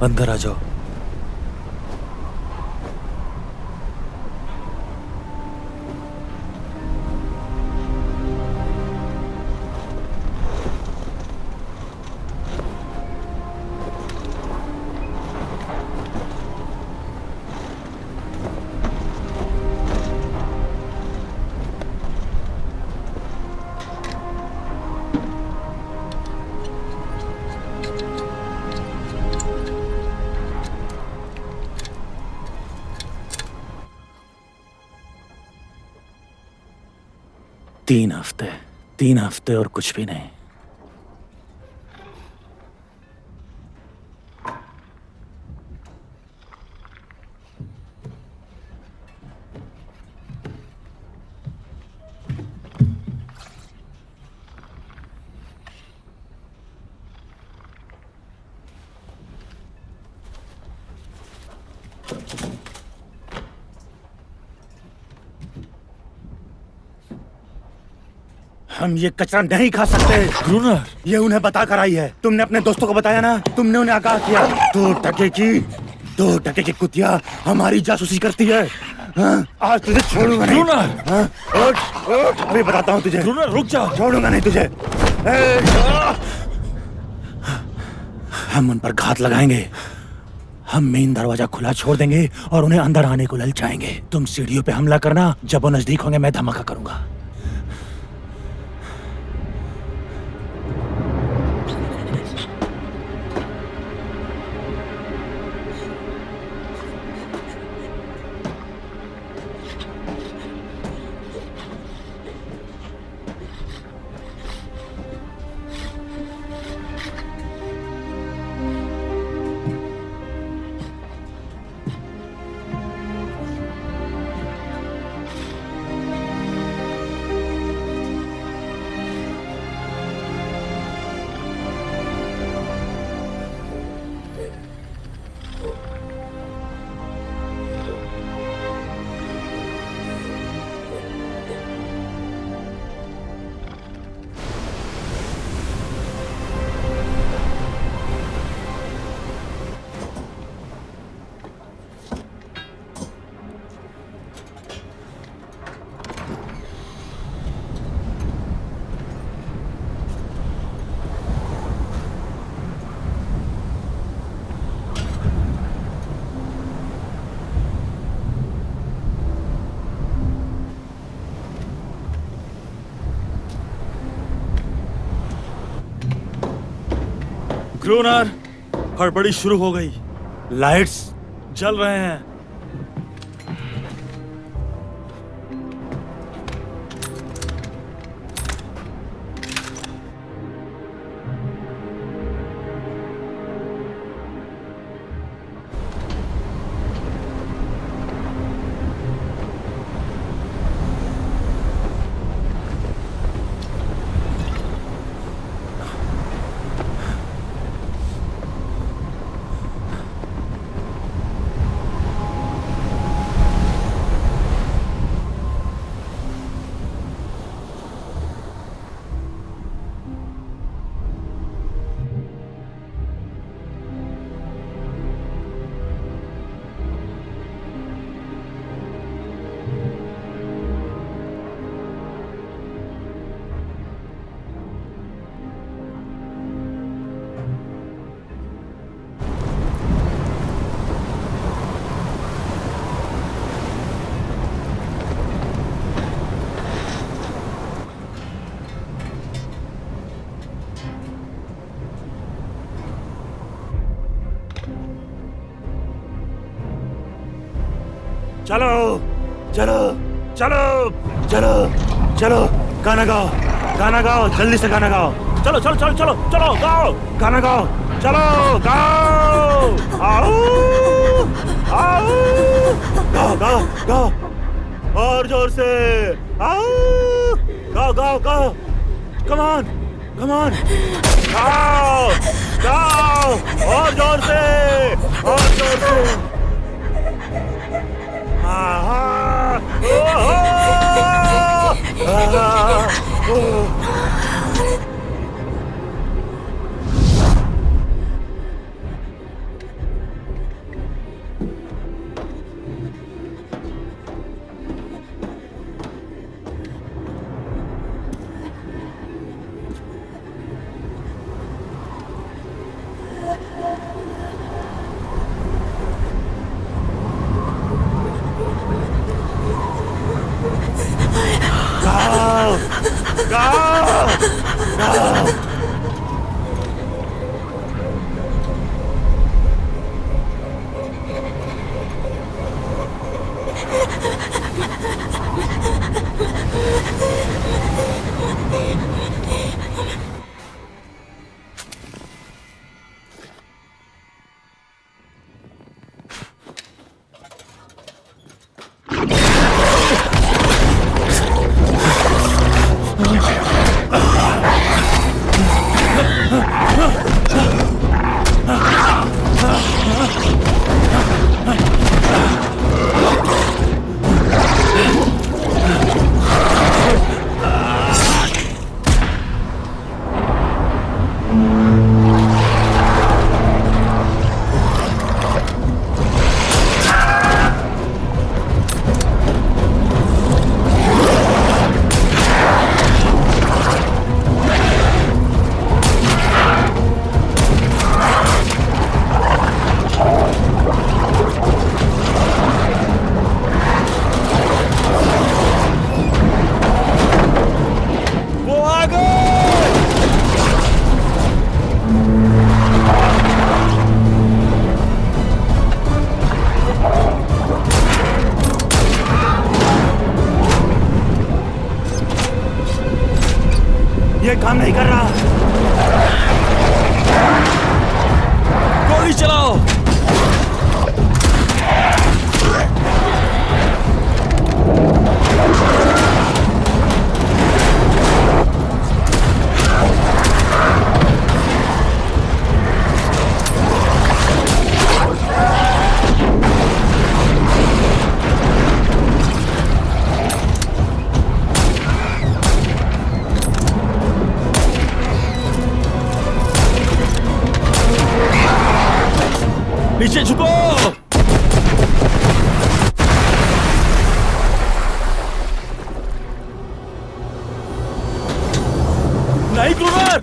अंदर आ जाओ। तीन हफ्ते और कुछ भी नहीं। हम ये कचरा नहीं खा सकते। ब्रूनर, ये उन्हें बता कर आई है। तुमने अपने दोस्तों को बताया ना, तुमने उन्हें आगाह किया। 2 टके की कुतिया हमारी जासूसी करती है। हाँ? आज तुझे छोड़ूंगा नहीं। ब्रूनर, हाँ? उठ, अभी बताता हूँ तुझे। ब्रूनर रुक जा। छोड़ूंगा नहीं तुझे। हम उन पर घात लगाएंगे। हम मेन दरवाजा खुला छोड़ देंगे और उन्हें अंदर आने को ललचाएंगे। तुम सीढ़ियों पे हमला करना, जब वो नजदीक होंगे मैं धमाका करूंगा। क्रूनर, हड़बड़ी शुरू हो गई। लाइट्स जल रहे हैं। चलो चलो चलो चलो चलो, गाना गाओ, गाना गाओ, जल्दी से गाना गाओ। चलो चलो चलो चलो चलो, गाओ, गाना गाओ, चलो गाओ, आओ आओ, गाओ गाओ गाओ, और जोर से आओ, गाओ गाओ गाओ, कम ऑन कम ऑन, गाओ गाओ, और जोर से, और जोर से। ये काम नहीं कर रहा। गोली चलाओ। नीचे झुको। नहीं क्रूनर,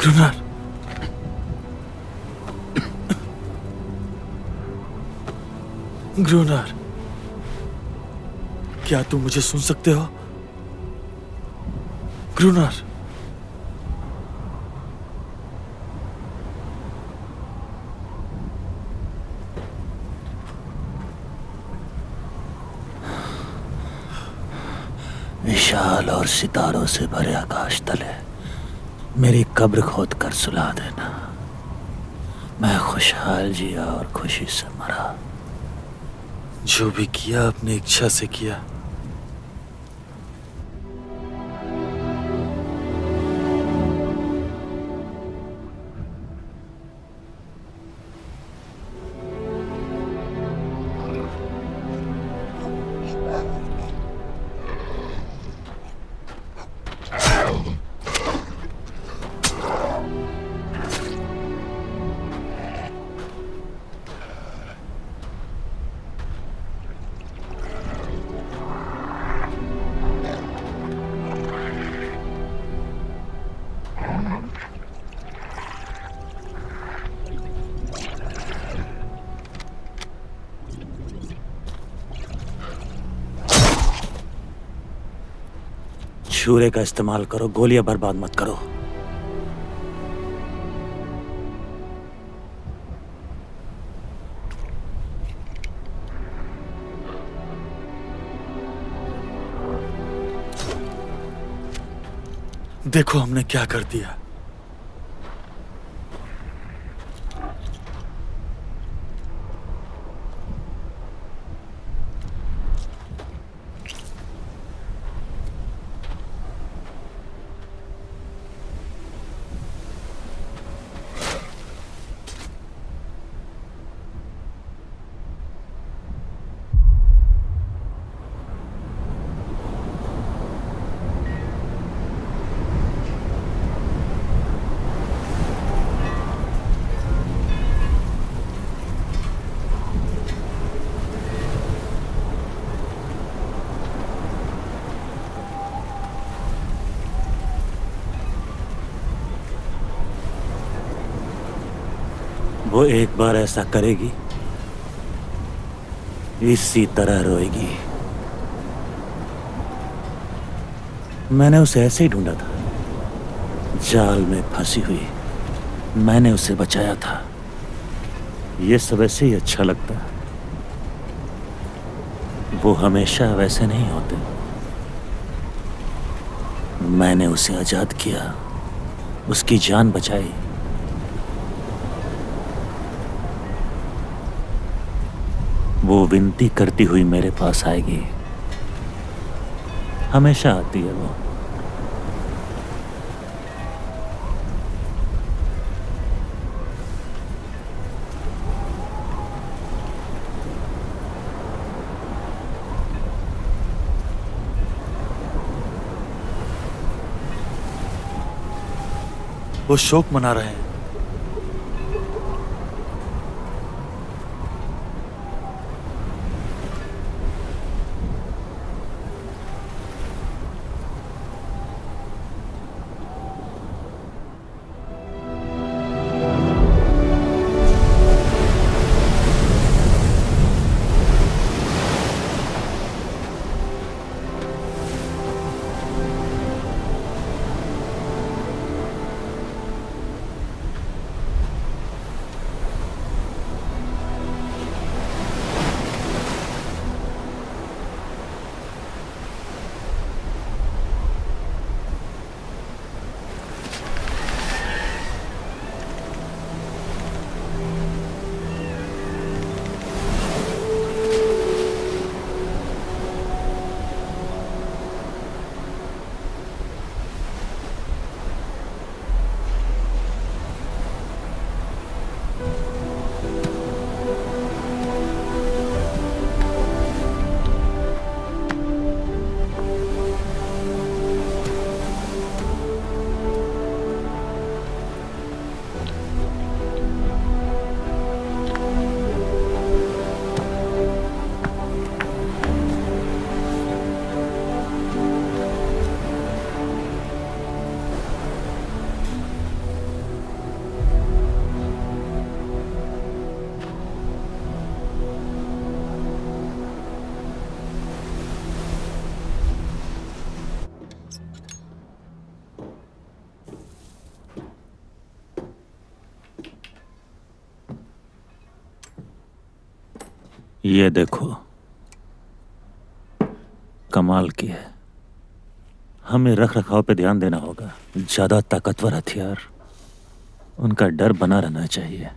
ग्रुनार, ग्रुनार, क्या तुम मुझे सुन सकते हो? ग्रुनार, विशाल और सितारों से भरे आकाश तले मेरी कब्र खोद कर सुला देना। मैं खुशहाल जिया और खुशी से मरा। जो भी किया अपनी इच्छा से किया। छुरे का इस्तेमाल करो, गोलियां बर्बाद मत करो। देखो हमने क्या कर दिया। वो एक बार ऐसा करेगी, इसी तरह रोएगी। मैंने उसे ऐसे ही ढूंढा था, जाल में फंसी हुई। मैंने उसे बचाया था। ये सब ऐसे ही अच्छा लगता है। वो हमेशा वैसे नहीं होते। मैंने उसे आजाद किया, उसकी जान बचाई। वो विनती करती हुई मेरे पास आएगी। हमेशा आती है वो। वो शोक मना रहे हैं। ये देखो, कमाल की है। हमें रख रखाव पे ध्यान देना होगा। ज्यादा ताकतवर हथियार, उनका डर बना रहना चाहिए।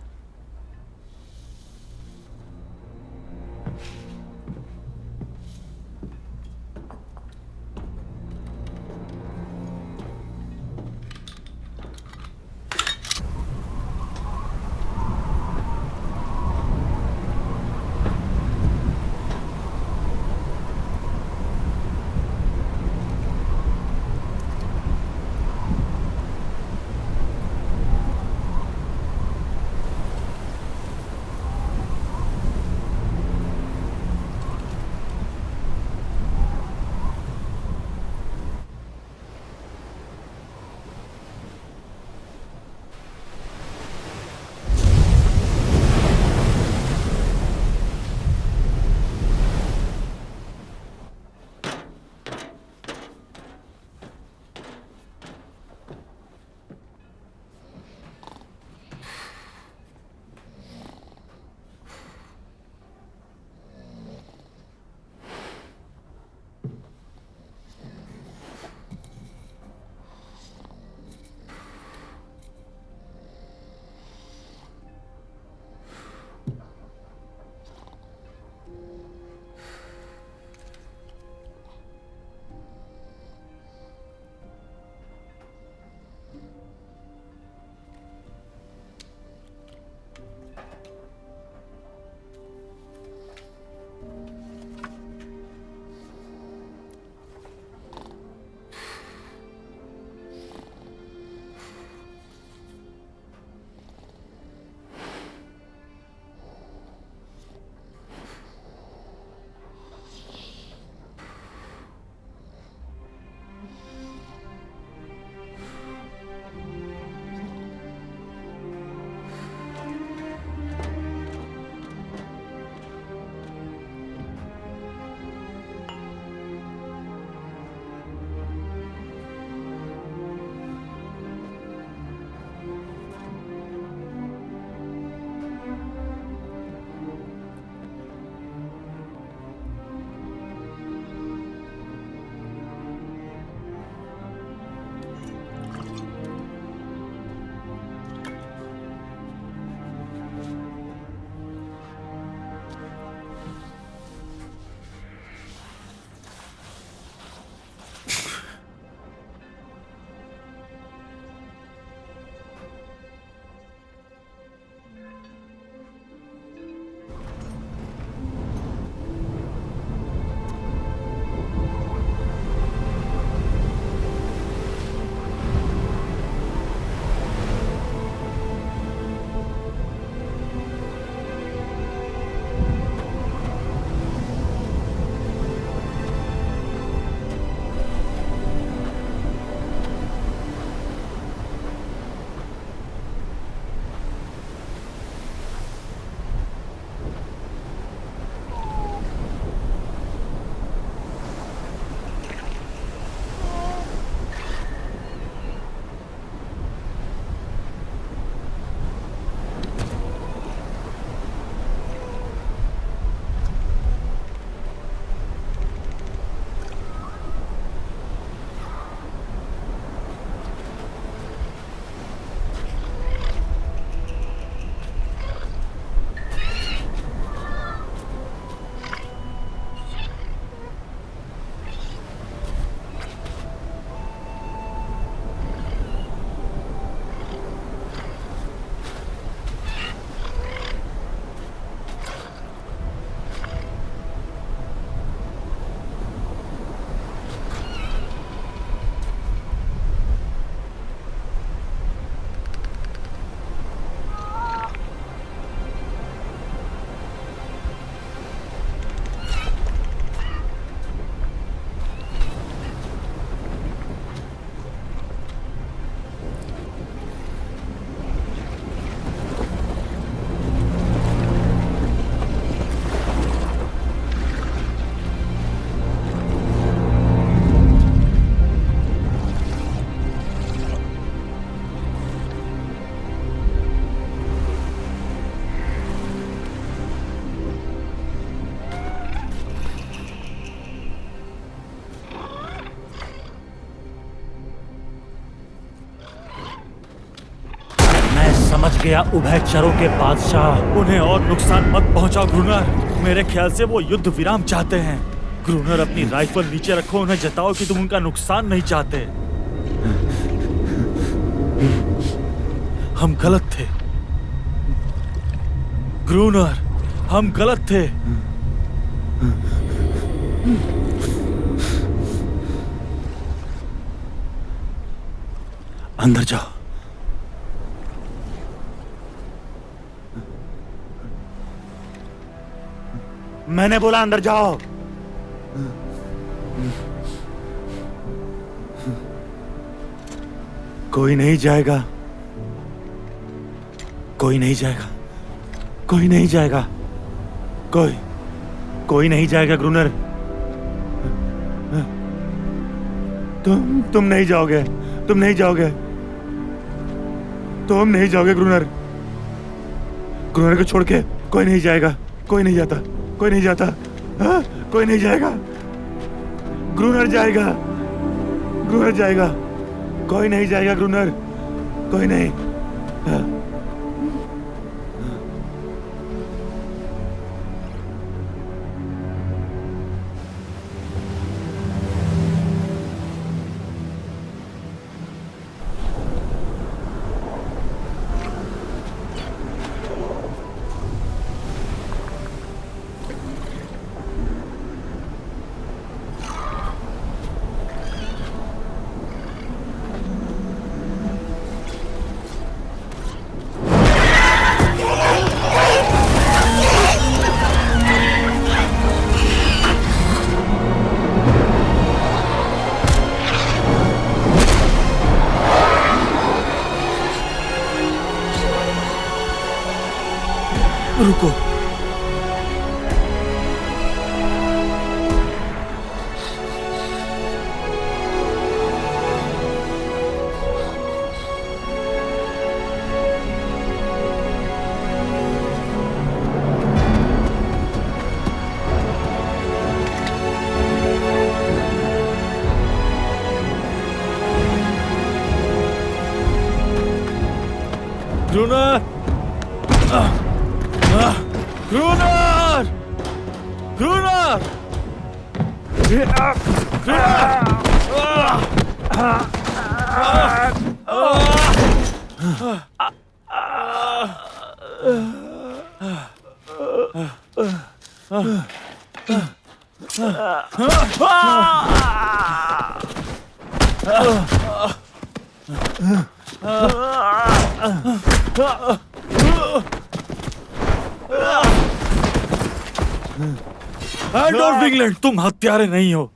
समझ गया उभयचरों के बादशाह। उन्हें और नुकसान मत पहुंचाओ ग्रुनर। मेरे ख्याल से वो युद्ध विराम चाहते हैं। ग्रुनर, अपनी राइफल नीचे रखो, उन्हें जताओ कि तुम उनका नुकसान नहीं चाहते। हम गलत थे ग्रुनर, हम गलत थे। अंदर जाओ। मैंने बोला अंदर जाओ। कोई नहीं जाएगा, कोई नहीं जाएगा, कोई नहीं जाएगा, कोई नहीं जाएगा ग्रुनर। तुम नहीं जाओगे, तुम नहीं जाओगे, तुम नहीं जाओगे ग्रुनर। ग्रुनर को छोड़ के कोई नहीं जाएगा, कोई नहीं जाता, कोई नहीं जाता, हाँ? कोई नहीं जाएगा। ग्रुनर जाएगा, ग्रुनर जाएगा, कोई नहीं जाएगा ग्रुनर, कोई नहीं। हाँ? रुको, ग्रुनर, ग्रुनर, ग्रुनर, एडोल्फ इंग्लैंड, तुम हत्यारे नहीं हो।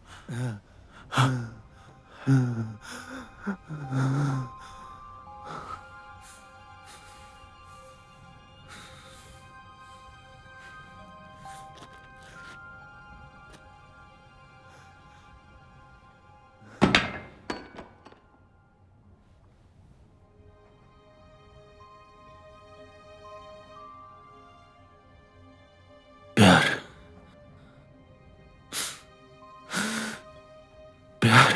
प्यार, प्यार,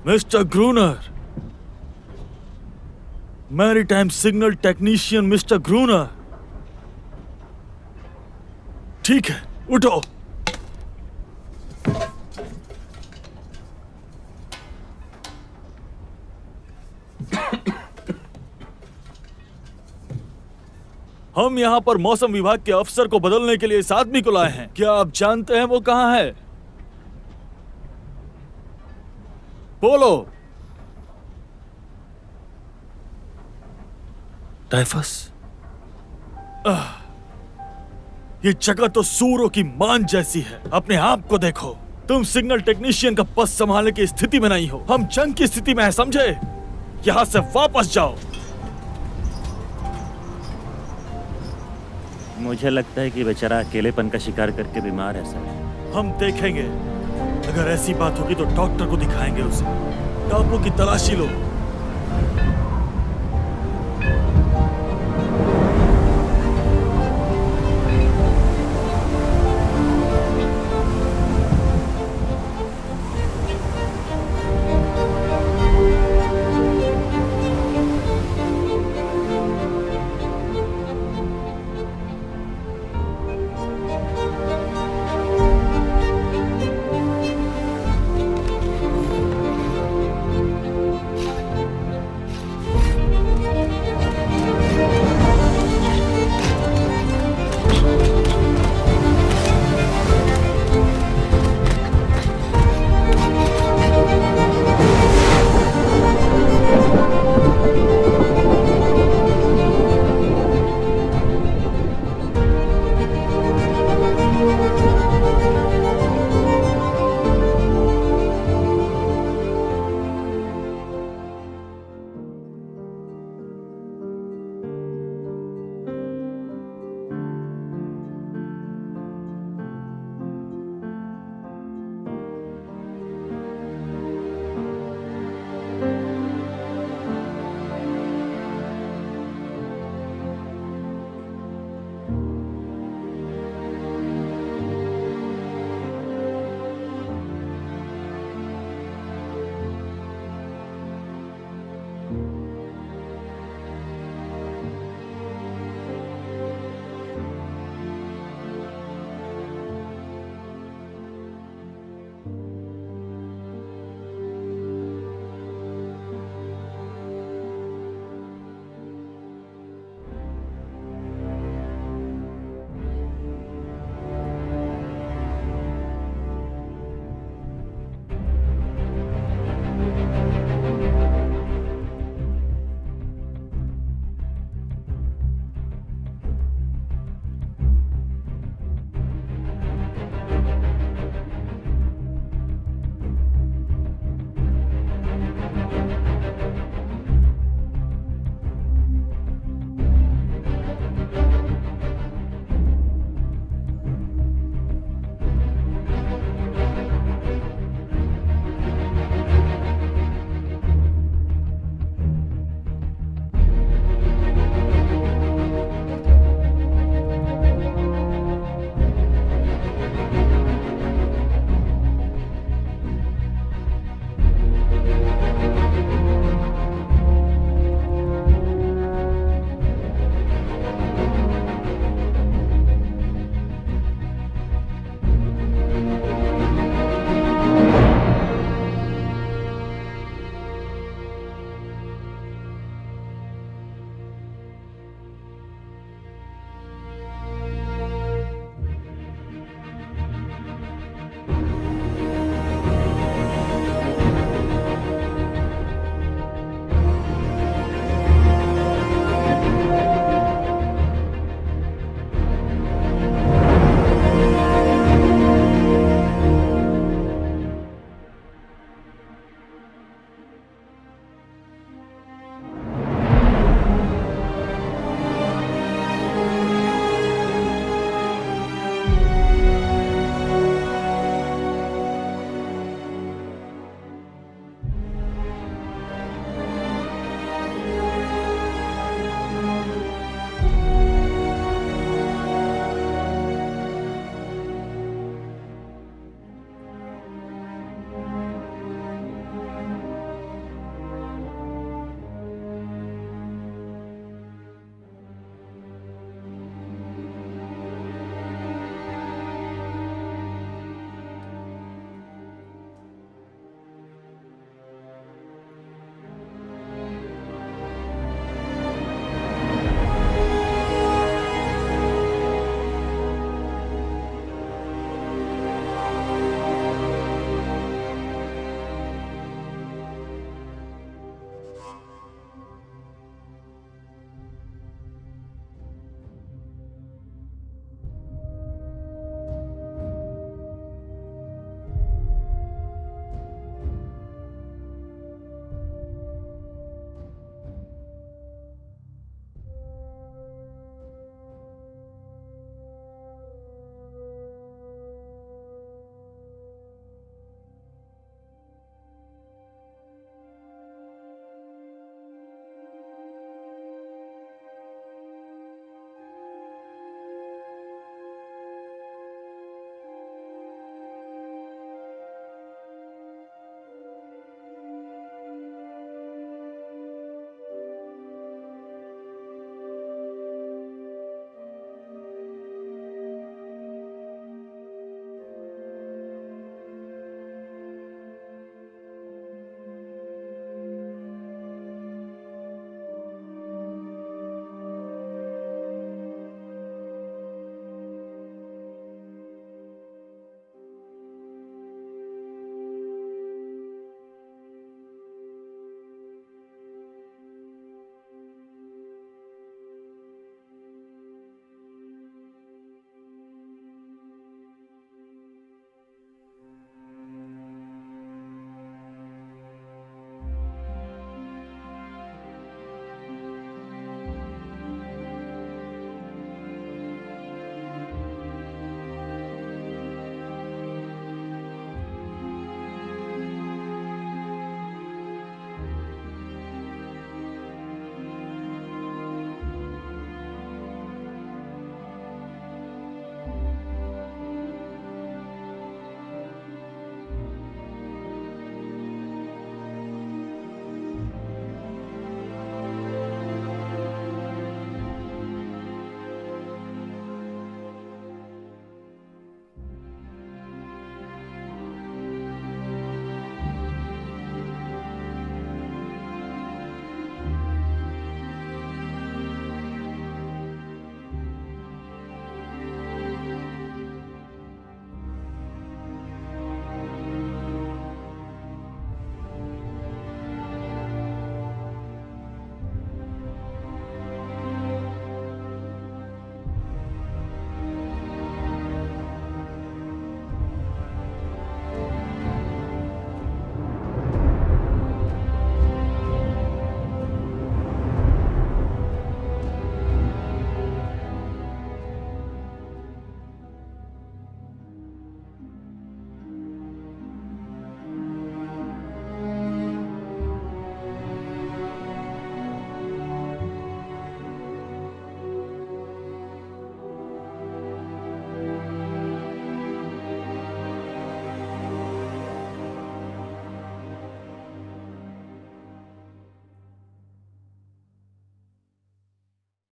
mister ग्रूनर, maritime signal technician mister ग्रूनर। ठीक है, उठो। हम यहाँ पर मौसम विभाग के अफसर को बदलने के लिए इस आदमी को लाए हैं। क्या आप जानते हैं वो कहाँ है? बोलो। टाइफस? ये जगह तो सूरों की मान जैसी है। अपने आप को देखो। तुम सिग्नल टेक्नीशियन का पद संभालने की स्थिति में नहीं हो। हम जंग की स्थिति में हैं, समझे? यहां से वापस जाओ। मुझे लगता है कि बेचारा अकेलेपन का शिकार करके बीमार है सर। हम देखेंगे। अगर ऐसी बात होगी तो डॉक्टर को दिखाएंगे उसे। टापू की तलाशी लो।